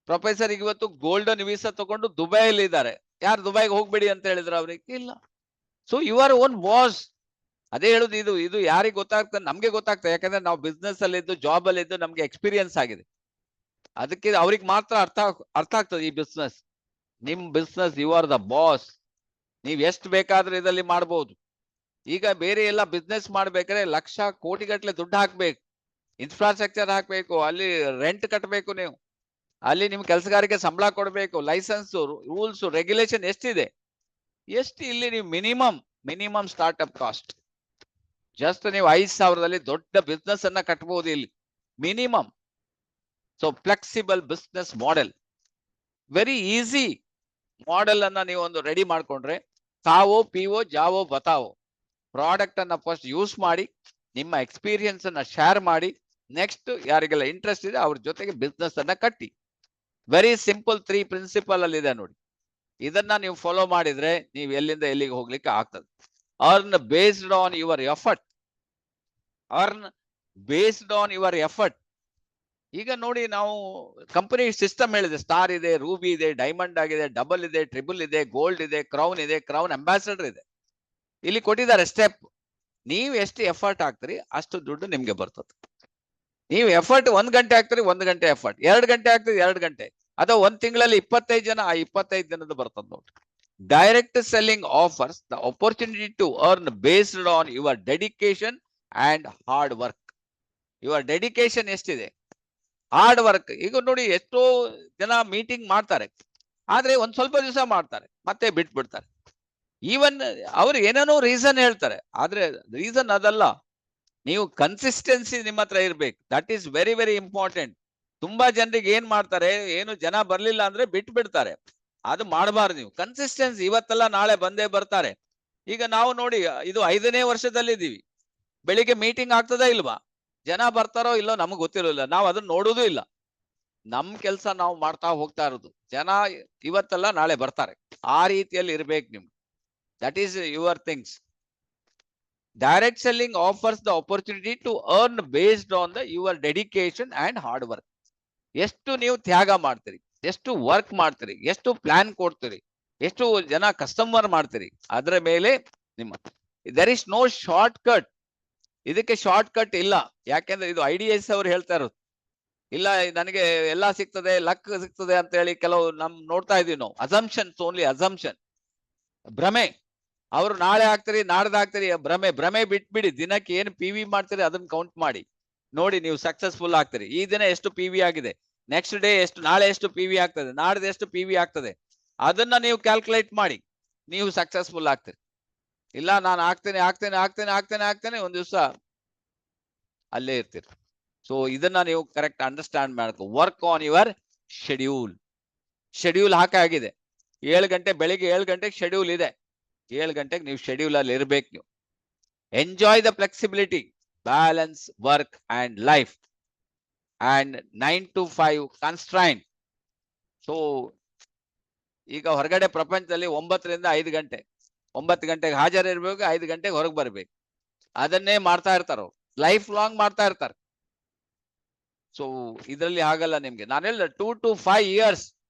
ಪ್ರೊಫೆಸರ್ ಇವತ್ತು ಗೋಲ್ಡನ್ ವೀಸಾ ತಗೊಂಡು ದುಬೈಯಲ್ಲಿ ಇದ್ದಾರೆ. ಯಾರು ದುಬೈಗೆ ಹೋಗ್ಬೇಡಿ ಅಂತ ಹೇಳಿದ್ರು ಅವ್ರಿಗೆ? ಇಲ್ಲ. So your own boss. ಅದೇ ಹೇಳುದು, ಇದು ಯಾರಿಗೆ ಗೊತ್ತಾಗ್ತದೆ, ನಮ್ಗೆ ಗೊತ್ತಾಗ್ತದೆ. ಯಾಕಂದ್ರೆ ನಾವು ಬಿಸ್ನೆಸ್ ಅಲ್ಲಿ ಇದ್ದು, ಜಾಬ್ ಅಲ್ಲಿ ಇದ್ದು, ನಮ್ಗೆ ಎಕ್ಸ್ಪೀರಿಯನ್ಸ್ ಆಗಿದೆ. ಅದಕ್ಕೆ ಅವ್ರಿಗೆ ಮಾತ್ರ ಅರ್ಥ ಆಗ್ತದೆ ಈ ಬಿಸ್ನೆಸ್. ನಿಮ್ business, you are the boss. ನೀವ್ ಎಷ್ಟು ಬೇಕಾದ್ರೂ ಇದರಲ್ಲಿ ಮಾಡ್ಬೋದು. ಈಗ ಬೇರೆ ಎಲ್ಲ ಬಿಸ್ನೆಸ್ ಮಾಡ್ಬೇಕಾದ್ರೆ ಲಕ್ಷ ಕೋಟಿ ಗಟ್ಟಲೆ ದುಡ್ಡು ಹಾಕ್ಬೇಕು, ಇನ್ಫ್ರಾಸ್ಟ್ರಕ್ಚರ್ ಹಾಕ್ಬೇಕು, ಅಲ್ಲಿ ರೆಂಟ್ ಕಟ್ಟಬೇಕು, ನೀವು ಅಲ್ಲಿ ನಿಮ್ ಕೆಲಸಗಾರಿಗೆ ಸಂಬಳ ಕೊಡ್ಬೇಕು, ಲೈಸೆನ್ಸ್, ರೂಲ್ಸ್, ರೆಗ್ಯುಲೇಷನ್ ಎಷ್ಟಿದೆ. ಎಷ್ಟು ಇಲ್ಲಿ ನೀವು ಮಿನಿಮಮ್ ಸ್ಟಾರ್ಟ್ಅಪ್ ಕಾಸ್ಟ್ ಜಸ್ಟ್ ನೀವು 5,000ದಲ್ಲಿ ದೊಡ್ಡ ಬಿಸ್ನೆಸ್ ಅನ್ನ ಕಟ್ಟಬಹುದು ಇಲ್ಲಿ, minimum. So flexible business model, very easy model ಅನ್ನ ನೀವು ಒಂದು ರೆಡಿ ಮಾಡ್ಕೊಂಡ್ರೆ, ಸಾವೋ ಪಿವೋ ಜಾವೋ ಬತಾವೋ, ಪ್ರಾಡಕ್ಟ್ ಅನ್ನ ಫಸ್ಟ್ ಯೂಸ್ ಮಾಡಿ, ನಿಮ್ಮ ಎಕ್ಸ್ಪೀರಿಯನ್ಸ್ ಅನ್ನ ಶೇರ್ ಮಾಡಿ, ನೆಕ್ಸ್ಟ್ ಯಾರಿಗೆಲ್ಲ ಇಂಟ್ರೆಸ್ಟ್ ಇದೆ ಅವ್ರ ಜೊತೆಗೆ ಬಿಸ್ನೆಸ್ ಅನ್ನ ಕಟ್ಟಿ. ವೆರಿ ಸಿಂಪಲ್ 3 ಪ್ರಿನ್ಸಿಪಲ್ ಅಲ್ಲಿ ಇದೆ ನೋಡಿ. ಇದನ್ನ ನೀವು ಫಾಲೋ ಮಾಡಿದ್ರೆ ನೀವು ಎಲ್ಲಿಂದ ಎಲ್ಲಿಗೆ ಹೋಗ್ಲಿಕ್ಕೆ ಆಗ್ತದೆ. Earn based on your effort. Earn based on your effort. ಈಗ ನೋಡಿ, ನಾವು ಕಂಪನಿ ಸಿಸ್ಟಮ್ ಹೇಳಿದೆ. ಸ್ಟಾರ್ ಇದೆ, ರೂಬಿ ಇದೆ, ಡೈಮಂಡ್ ಆಗಿದೆ, ಡಬಲ್ ಇದೆ, ಟ್ರಿಬಲ್ ಇದೆ, ಗೋಲ್ಡ್ ಇದೆ, ಕ್ರೌನ್ ಇದೆ, ಕ್ರೌನ್ ಅಂಬಾಸಿಡರ್ ಇದೆ. ಇಲ್ಲಿ ಕೊಟ್ಟಿದ್ದಾರೆ ಸ್ಟೆಪ್. ನೀವು ಎಷ್ಟು ಎಫರ್ಟ್ ಹಾಕ್ತೀರಿ ಅಷ್ಟು ದುಡ್ಡು ನಿಮ್ಗೆ ಬರ್ತದೆ. ನೀವು ಎಫರ್ಟ್ 1 ಗಂಟೆ ಹಾಕ್ತೀರಿ, 1 ಗಂಟೆ ಎಫರ್ಟ್. 2 ಗಂಟೆ ಹಾಕ್ತೀರಿ, 2 ಗಂಟೆ. ಅಥವಾ 1 ತಿಂಗಳಲ್ಲಿ 25 ಜನ, ಆ 25 ದಿನದ ಬರ್ತದೆ ನೋಡಿ. Direct selling offers the opportunity to earn based on your dedication and hard work. Your dedication ಎಷ್ಟಿದೆ, ಹಾರ್ಡ್ ವರ್ಕ್. ಈಗ ನೋಡಿ, ಎಷ್ಟೋ ಜನ ಮೀಟಿಂಗ್ ಮಾಡ್ತಾರೆ, ಆದ್ರೆ ಒಂದ್ ಸ್ವಲ್ಪ ದಿವಸ ಮಾಡ್ತಾರೆ, ಮತ್ತೆ ಬಿಟ್ಬಿಡ್ತಾರೆ. ಈವನ್ ಅವ್ರು ಏನೇನೋ ರೀಸನ್ ಹೇಳ್ತಾರೆ, ಆದ್ರೆ ರೀಸನ್ ಅದಲ್ಲ. ನೀವು ಕನ್ಸಿಸ್ಟೆನ್ಸಿ ನಿಮ್ಮ ಹತ್ರ ಇರ್ಬೇಕು. That is very very important. ತುಂಬಾ ಜನರಿಗೆ ಏನ್ ಮಾಡ್ತಾರೆ, ಏನು ಜನ ಬರ್ಲಿಲ್ಲ ಅಂದ್ರೆ ಬಿಟ್ಟು ಬಿಡ್ತಾರೆ. ಅದು ಮಾಡಬಾರ್ದು. ನೀವು ಕನ್ಸಿಸ್ಟೆನ್ಸಿ, ಇವತ್ತೆಲ್ಲ ನಾಳೆ ಬಂದೇ ಬರ್ತಾರೆ. ಈಗ ನಾವು ನೋಡಿ, ಇದು 5ನೇ ವರ್ಷದಲ್ಲಿ ಇದೀವಿ. ಬೆಳಿಗ್ಗೆ ಮೀಟಿಂಗ್ ಆಗ್ತದಾ ಇಲ್ವಾ, ಜನ ಬರ್ತಾರೋ ಇಲ್ಲೋ ನಮಗ್ ಗೊತ್ತಿರೋಲ್ಲ, ನಾವು ಅದನ್ನ ನೋಡುವುದೂ ಇಲ್ಲ. ನಮ್ ಕೆಲಸ ನಾವು ಮಾಡ್ತಾ ಹೋಗ್ತಾ ಇರೋದು. ಜನ ಇವತ್ತೆಲ್ಲ ನಾಳೆ ಬರ್ತಾರೆ, ಆ ರೀತಿಯಲ್ಲಿ ಇರ್ಬೇಕು ನಿಮ್ಗೆ. That is your things. Direct selling offers the opportunity to earn based on the your dedication and hard work. ಎಷ್ಟು ನೀವು ತ್ಯಾಗ ಮಾಡ್ತೀರಿ, ಎಷ್ಟು ವರ್ಕ್ ಮಾಡ್ತೀರಿ, ಎಷ್ಟು ಪ್ಲಾನ್ ಕೊಡ್ತೀರಿ, ಎಷ್ಟು ಜನ ಕಸ್ಟಮರ್ ಮಾಡ್ತೀರಿ, ಅದರ ಮೇಲೆ ನಿಮ್ಮ. There is no short cut. ಇದಕ್ಕೆ ಶಾರ್ಟ್ ಕಟ್ ಇಲ್ಲ. ಯಾಕೆಂದ್ರೆ ಇದು IDS ಅವ್ರು ಹೇಳ್ತಾ ಇರೋದು. ಇಲ್ಲ ನನಗೆ ಎಲ್ಲಾ ಸಿಗ್ತದೆ, ಲಕ್ ಸಿಗ್ತದೆ ಅಂತ ಹೇಳಿ ಕೆಲವು ನೋಡ್ತಾ ಇದೀವಿ ನಾವು. ಅಸಂಪ್ಷನ್ಸ್, ಓನ್ಲಿ ಅಸಂಪ್ಷನ್, ಭ್ರಮೆ. ಅವರು ನಾಳೆ ಹಾಕ್ತೀರಿ, ನಾಡ್ದು ಹಾಕ್ತೀರಿ, ಭ್ರಮೆ ಬಿಟ್ಬಿಡಿ. ದಿನಕ್ಕೆ ಏನು PV ಮಾಡ್ತೀರಿ ಅದನ್ನ ಕೌಂಟ್ ಮಾಡಿ ನೋಡಿ, ನೀವು ಸಕ್ಸಸ್ಫುಲ್ ಆಗ್ತೀರಿ. ಈ ದಿನ ಎಷ್ಟು PV ಆಗಿದೆ, ನೆಕ್ಸ್ಟ್ ಡೇ ಎಷ್ಟು, ನಾಳೆ ಎಷ್ಟು PV ಆಗ್ತದೆ, ನಾಡ್ದು ಎಷ್ಟು PV ಆಗ್ತದೆ, ಅದನ್ನ ನೀವು ಕ್ಯಾಲ್ಕುಲೇಟ್ ಮಾಡಿ, ನೀವು ಸಕ್ಸಸ್ಫುಲ್ ಆಗ್ತೀರಿ. ಇಲ್ಲ ನಾನು ಆಗ್ತೇನೆ ಒಂದ್ ದಿವಸ ಅಲ್ಲೇ ಇರ್ತೀರಿ. ಸೊ ಇದನ್ನ ನೀವು ಕರೆಕ್ಟ್ ಅಂಡರ್ಸ್ಟ್ಯಾಂಡ್ ಮಾಡ್ಕೊ. Work on your schedule. Schedule ಹಾಕಾಗಿದೆ. 7 ಗಂಟೆ, ಬೆಳಿಗ್ಗೆ 7 ಗಂಟೆಗೆ ಶೆಡ್ಯೂಲ್ ಇದೆ. 7 ಗಂಟೆಗೆ ನೀವು ಶೆಡ್ಯೂಲ್ ಅಲ್ಲಿ ಇರ್ಬೇಕು. ನೀವು enjoy the flexibility, balance work and life and 9 to 5 constrain. So ಈಗ ಹೊರಗಡೆ ಪ್ರಪಂಚದಲ್ಲಿ 9 ರಿಂದ 5 ಗಂಟೆ, 9 ಗಂಟೆಗೆ ಹಾಜರಿರ್ಬೇಕು, 5 ಗಂಟೆಗೆ ಹೊರಗೆ ಬರ್ಬೇಕು. ಅದನ್ನೇ ಮಾಡ್ತಾ ಇರ್ತಾರ, ಲೈಫ್ ಲಾಂಗ್ ಮಾಡ್ತಾ ಇರ್ತಾರೆ. ಸೊ ಇದರಲ್ಲಿ ಆಗಲ್ಲ ನಿಮ್ಗೆ. ನಾನು ಹೇಳಿದೆ 2 to 5 years.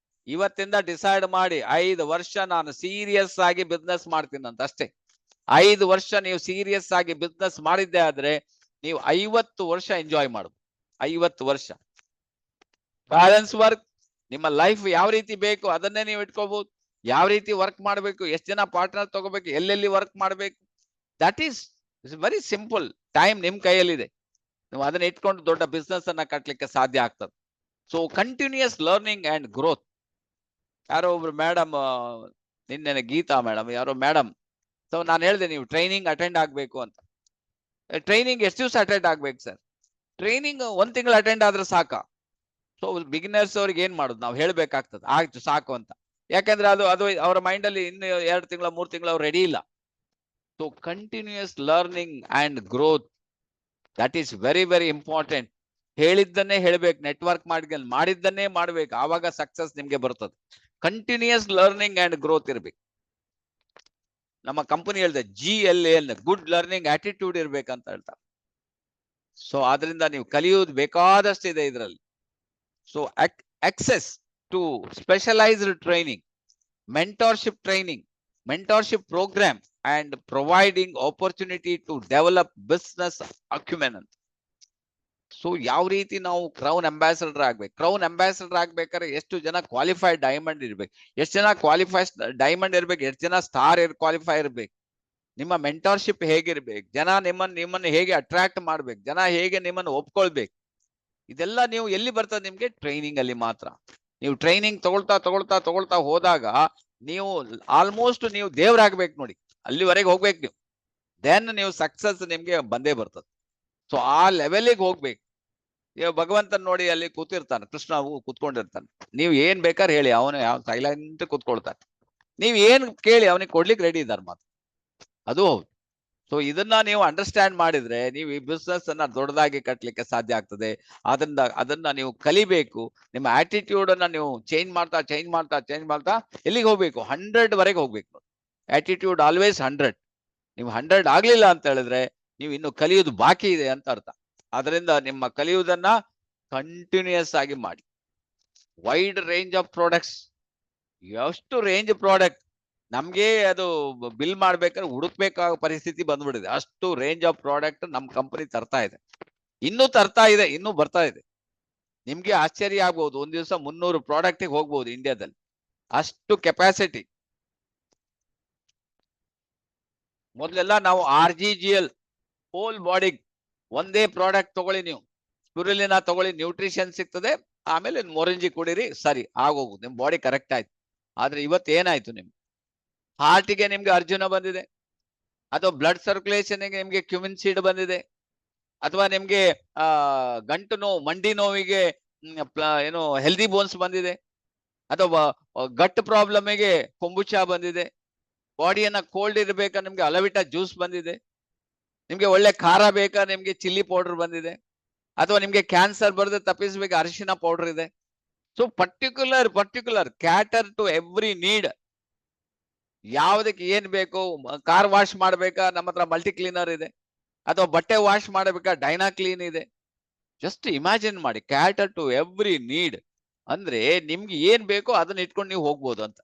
ಇವತ್ತಿಂದ ಡಿಸೈಡ್ ಮಾಡಿ, 5 ವರ್ಷ ನಾನು ಸೀರಿಯಸ್ ಆಗಿ ಬಿಸ್ನೆಸ್ ಮಾಡ್ತೀನಿ ಅಂತ ಅಷ್ಟೇ. 5 ವರ್ಷ ನೀವು ಸೀರಿಯಸ್ ಆಗಿ ಬಿಸ್ನೆಸ್ ಮಾಡಿದ್ದೆ ಆದ್ರೆ ನೀವು 50 ವರ್ಷ ಎಂಜಾಯ್ ಮಾಡುದು. 50 ವರ್ಷ ಬ್ಯಾಲೆನ್ಸ್ ವರ್ಕ್. ನಿಮ್ಮ ಲೈಫ್ ಯಾವ ರೀತಿ ಬೇಕು ಅದನ್ನೇ ನೀವು ಇಟ್ಕೋಬಹುದು. ಯಾವ ರೀತಿ ವರ್ಕ್ ಮಾಡಬೇಕು, ಎಷ್ಟು ಜನ ಪಾರ್ಟ್ನರ್ ತಗೋಬೇಕು, ಎಲ್ಲೆಲ್ಲಿ ವರ್ಕ್ ಮಾಡಬೇಕು, that is very simple. Time ನಿಮ್ ಕೈಯಲ್ಲಿದೆ. ನೀವು ಅದನ್ನ ಇಟ್ಕೊಂಡು ದೊಡ್ಡ ಬಿಸ್ನೆಸ್ ಅನ್ನ ಕಟ್ಟಲಿಕ್ಕೆ ಸಾಧ್ಯ ಆಗ್ತದೆ. So continuous learning and growth. ಯಾರೋ ಒಬ್ರು ಮೇಡಮ್, ನಿನ್ನೆ ಗೀತಾ ಮೇಡಮ್ ಯಾರೋ ಮೇಡಮ್, ಸೊ ನಾನು ಹೇಳಿದೆ ನೀವು ಟ್ರೈನಿಂಗ್ ಅಟೆಂಡ್ ಆಗ್ಬೇಕು ಅಂತ. ಟ್ರೈನಿಂಗ್ ಎಷ್ಟು ದಿವಸ ಅಟೆಂಡ್ ಆಗ್ಬೇಕು ಸರ್? ಟ್ರೈನಿಂಗ್ 1 ತಿಂಗಳು ಅಟೆಂಡ್ ಆದ್ರೆ ಸಾಕ. ಸೊ ಬಿಗಿನರ್ಸ್ ಅವ್ರಿಗೆ ಏನ್ ಮಾಡುದು, ನಾವು ಹೇಳ್ಬೇಕಾಗ್ತದೆ ಆಯ್ತು ಸಾಕು ಅಂತ. ಯಾಕಂದ್ರೆ ಅದು ಅವರ ಮೈಂಡ್ ಅಲ್ಲಿ ಇನ್ನು 2 ತಿಂಗಳ 3 ತಿಂಗಳು ಅವ್ರು ರೆಡಿ ಇಲ್ಲ. So continuous learning and growth, that is very very important. ಹೇಳಿದ್ದನ್ನೇ ಹೇಳ್ಬೇಕು, ನೆಟ್ವರ್ಕ್ ಮಾಡಿದ್ದನ್ನೇ ಮಾಡ್ಬೇಕು, ಆವಾಗ ಸಕ್ಸಸ್ ನಿಮ್ಗೆ ಬರ್ತದೆ. ಕಂಟಿನ್ಯೂಯಸ್ ಲರ್ನಿಂಗ್ ಅಂಡ್ ಗ್ರೋತ್ ಇರ್ಬೇಕು. ನಮ್ಮ ಕಂಪನಿ ಹೇಳಿದೆ GLAN, ಗುಡ್ ಲರ್ನಿಂಗ್ ಆಟಿಟ್ಯೂಡ್ ಇರ್ಬೇಕಂತ ಹೇಳ್ತಾರೆ. ಸೊ ಆದ್ರಿಂದ ನೀವು ಕಲಿಯೋದು ಬೇಕಾದಷ್ಟು ಇದೆ ಇದರಲ್ಲಿ. So access to specialized training, mentorship program and providing opportunity to develop business acumen ಅಂತ. ಸೊ ಯಾವ ರೀತಿ ನಾವು ಕ್ರೌನ್ ಅಂಬಾಸಿಡರ್ ಆಗ್ಬೇಕು. ಕ್ರೌನ್ ಅಂಬಾಸಿಡರ್ ಆಗ್ಬೇಕಾದ್ರೆ ಎಷ್ಟು ಜನ ಕ್ವಾಲಿಫೈಡ್ ಡೈಮಂಡ್ ಇರ್ಬೇಕು, ಎಷ್ಟು ಜನ ಕ್ವಾಲಿಫೈಡ್ ಡೈಮಂಡ್ ಇರ್ಬೇಕು, ಎಷ್ಟು ಜನ ಸ್ಟಾರ್ ಕ್ವಾಲಿಫೈ ಇರ್ಬೇಕು. ನಿಮ್ಮ ಮೆಂಟರ್ಶಿಪ್ ಹೇಗಿರ್ಬೇಕು, ಜನ ನಿಮ್ಮನ್ನು ಹೇಗೆ ಅಟ್ರಾಕ್ಟ್ ಮಾಡ್ಬೇಕು, ಜನ ಹೇಗೆ ನಿಮ್ಮನ್ನು ಒಪ್ಕೊಳ್ಬೇಕು, ಇದೆಲ್ಲ ನೀವು ಎಲ್ಲಿ ಬರ್ತದೆ ನಿಮ್ಗೆ? ಟ್ರೈನಿಂಗ್ ಅಲ್ಲಿ ಮಾತ್ರ. ನೀವು ಟ್ರೈನಿಂಗ್ ತಗೊಳ್ತಾ ಹೋದಾಗ ನೀವು ಆಲ್ಮೋಸ್ಟ್ ನೀವು ದೇವ್ರಾಗ್ಬೇಕು ನೋಡಿ, ಅಲ್ಲಿವರೆಗೆ ಹೋಗ್ಬೇಕು ನೀವು. ದೆನ್ ನೀವು ಸಕ್ಸಸ್ ನಿಮ್ಗೆ ಬಂದೇ ಬರ್ತದೆ. ಸೊ ಆ ಲೆವೆಲಿಗೆ ಹೋಗ್ಬೇಕು. ಇವಾಗ ಭಗವಂತನ್ ನೋಡಿ ಅಲ್ಲಿ ಕೂತಿರ್ತಾನೆ, ಕೃಷ್ಣ ಕೂತ್ಕೊಂಡಿರ್ತಾನೆ. ನೀವು ಏನ್ ಬೇಕಾದ್ರೆ ಹೇಳಿ, ಅವನು ಯಾವ ಸೈಲೆಂಟ್ ಕೂತ್ಕೊಳ್ತಾನೆ. ನೀವ್ ಏನ್ ಕೇಳಿ ಅವನಿಗೆ ಕೊಡ್ಲಿಕ್ಕೆ ರೆಡಿ ಇದ್ದಾರೆ ಮಾತ್ರ. ಅದು ಹೌದು. ಸೊ ಇದನ್ನ ನೀವು ಅಂಡರ್ಸ್ಟ್ಯಾಂಡ್ ಮಾಡಿದ್ರೆ ನೀವು ಈ ಬಿಸ್ನೆಸ್ ಅನ್ನ ದೊಡ್ಡದಾಗಿ ಕಟ್ಟಲಿಕ್ಕೆ ಸಾಧ್ಯ ಆಗ್ತದೆ. ಅದನ್ನ ನೀವು ಕಲಿಬೇಕು. ನಿಮ್ಮ ಆಟಿಟ್ಯೂಡ್ ಅನ್ನ ನೀವು ಚೇಂಜ್ ಮಾಡ್ತಾ ಎಲ್ಲಿಗೆ ಹೋಗ್ಬೇಕು? 100 ವರೆಗೆ ಹೋಗ್ಬೇಕು. Attitude always 100. ನೀವು 100 ಆಗ್ಲಿಲ್ಲ ಅಂತ ಹೇಳಿದ್ರೆ ನೀವು ಇನ್ನು ಕಲಿಯುವುದು ಬಾಕಿ ಇದೆ ಅಂತ ಅರ್ಥ. ಅದರಿಂದ ನಿಮ್ಮ ಕಲಿಯುವುದನ್ನ ಕಂಟಿನ್ಯೂಯಸ್ ಆಗಿ ಮಾಡಿ. ವೈಡ್ ರೇಂಜ್ ಆಫ್ ಪ್ರಾಡಕ್ಟ್ಸ್, ಎಷ್ಟು ರೇಂಜ್ ಪ್ರಾಡಕ್ಟ್ ನಮ್ಗೆ ಅದು ಬಿಲ್ ಮಾಡ್ಬೇಕಾದ್ರೆ ಹುಡುಕ್ಬೇಕಾಗೋ ಪರಿಸ್ಥಿತಿ ಬಂದ್ಬಿಟ್ಟಿದೆ. ಅಷ್ಟು ರೇಂಜ್ ಆಫ್ ಪ್ರಾಡಕ್ಟ್ ನಮ್ ಕಂಪನಿ ತರ್ತಾ ಇದೆ, ಇನ್ನೂ ಬರ್ತಾ ಇದೆ. ನಿಮ್ಗೆ ಆಶ್ಚರ್ಯ ಆಗ್ಬಹುದು, ಒಂದ್ ದಿವಸ 300 ಪ್ರಾಡಕ್ಟ್ ಹೋಗ್ಬಹುದು ಇಂಡಿಯಾದಲ್ಲಿ, ಅಷ್ಟು ಕೆಪಾಸಿಟಿ. ಮೊದಲೆಲ್ಲ ನಾವು RGGL ಹೋಲ್ ಬಾಡಿ ಒಂದೇ ಪ್ರಾಡಕ್ಟ್ ತಗೊಳ್ಳಿ, ನೀವು ಸ್ಪಿರುಲಿನಾ ತಗೊಳ್ಳಿ, ನ್ಯೂಟ್ರಿಷನ್ ಸಿಗ್ತದೆ, ಆಮೇಲೆ ಮೊರಂಜಿ ಕುಡೀರಿ, ಸರಿ ಆಗೋಗುದು, ನಿಮ್ ಬಾಡಿ ಕರೆಕ್ಟ್ ಆಯ್ತು. ಆದ್ರೆ ಇವತ್ತು ಏನಾಯ್ತು, ನಿಮ್ಗೆ ಹಾರ್ಟಿಗೆ ನಿಮ್ಗೆ ಅರ್ಜುನ ಬಂದಿದೆ, ಅಥವಾ ಬ್ಲಡ್ ಸರ್ಕ್ಯುಲೇಷನ್ ನಿಮ್ಗೆ ಕ್ಯುಮಿನ್ ಸೀಡ್ ಬಂದಿದೆ, ಅಥವಾ ನಿಮ್ಗೆ ಗಂಟು ನೋವು, ಮಂಡಿ ನೋವಿಗೆ ಏನು ಹೆಲ್ದಿ ಬೋನ್ಸ್ ಬಂದಿದೆ, ಅಥವಾ ಗಟ್ ಪ್ರಾಬ್ಲಮ್ಗೆ ಕೊಂಬುಚಾ ಬಂದಿದೆ, ಬಾಡಿಯನ್ನ ಕೋಲ್ಡ್ ಇರಬೇಕಾ ನಿಮ್ಗೆ ಅಲವಿಟಾ ಜ್ಯೂಸ್ ಬಂದಿದೆ, ನಿಮ್ಗೆ ಒಳ್ಳೆ ಖಾರ ಬೇಕಾ ನಿಮ್ಗೆ ಚಿಲ್ಲಿ ಪೌಡರ್ ಬಂದಿದೆ, ಅಥವಾ ನಿಮ್ಗೆ ಕ್ಯಾನ್ಸರ್ ಬರದೆ ತಪ್ಪಿಸ್ಬೇಕು ಅರಿಶಿನ ಪೌಡರ್ ಇದೆ. So particular cater to every need. ಯಾವ್ದಕ್ಕೆ ಏನ್ ಬೇಕು, ಕಾರ್ ವಾಶ್ ಮಾಡ್ಬೇಕಾ, ನಮ್ಮ ಹತ್ರ ಮಲ್ಟಿ ಕ್ಲೀನರ್ ಇದೆ, ಅಥವಾ ಬಟ್ಟೆ ವಾಶ್ ಮಾಡಬೇಕಾ ಡೈನಾ ಕ್ಲೀನ್ ಇದೆ. ಜಸ್ಟ್ ಇಮ್ಯಾಜಿನ್ ಮಾಡಿ, ಕ್ಯಾಟರ್ ಟು ಎವ್ರಿ ನೀಡ್ ಅಂದ್ರೆ ನಿಮ್ಗೆ ಏನ್ ಬೇಕೋ ಅದನ್ನ ಇಟ್ಕೊಂಡು ನೀವು ಹೋಗ್ಬೋದು ಅಂತ.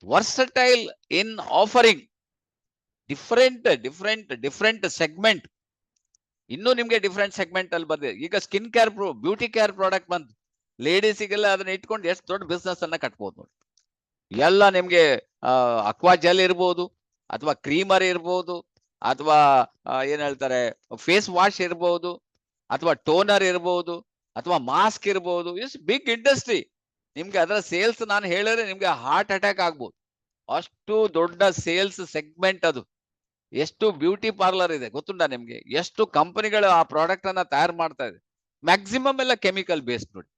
ವರ್ಸಟೈಲ್ ಇನ್ ಆಫರಿಂಗ್ ಡಿಫರೆಂಟ್ ಸೆಗ್ಮೆಂಟ್. ಇನ್ನು ನಿಮ್ಗೆ ಡಿಫರೆಂಟ್ ಸೆಗ್ಮೆಂಟ್ ಅಲ್ಲಿ ಬಂದಿದೆ. ಈಗ skin care, beauty care product ಬಂತು, ಲೇಡೀಸಿಗೆಲ್ಲ ಅದನ್ನ ಇಟ್ಕೊಂಡು ಎಷ್ಟು ದೊಡ್ಡ ಬಿಸ್ನೆಸ್ ಅನ್ನ ಕಟ್ಬೋದು ನೋಡಿ. ಎಲ್ಲ ನಿಮ್ಗೆ ಅಕ್ವಾ ಜೆಲ್ ಇರ್ಬೋದು, ಅಥವಾ ಕ್ರೀಮರ್ ಇರ್ಬೋದು, ಅಥವಾ ಏನ್ ಹೇಳ್ತಾರೆ ಫೇಸ್ ವಾಶ್ ಇರ್ಬೋದು, ಅಥವಾ ಟೋನರ್ ಇರ್ಬೋದು, ಅಥವಾ ಮಾಸ್ಕ್ ಇರ್ಬೋದು. It's big industry. ನಿಮ್ಗೆ ಅದರ ಸೇಲ್ಸ್ ನಾನು ಹೇಳಿದ್ರೆ ನಿಮ್ಗೆ ಹಾರ್ಟ್ ಅಟ್ಯಾಕ್ ಆಗ್ಬೋದು, ಅಷ್ಟು ದೊಡ್ಡ ಸೇಲ್ಸ್ ಸೆಗ್ಮೆಂಟ್ ಅದು. ಎಷ್ಟು ಬ್ಯೂಟಿ ಪಾರ್ಲರ್ ಇದೆ ಗೊತ್ತುಂಟಾ ನಿಮ್ಗೆ? ಎಷ್ಟು ಕಂಪನಿಗಳು ಆ ಪ್ರಾಡಕ್ಟ್ ಅನ್ನ ತಯಾರು ಮಾಡ್ತಾ ಇದೆ. ಮ್ಯಾಕ್ಸಿಮಮ್ ಎಲ್ಲ ಕೆಮಿಕಲ್ ಬೇಸ್ಡ್ ನೋಡಿ,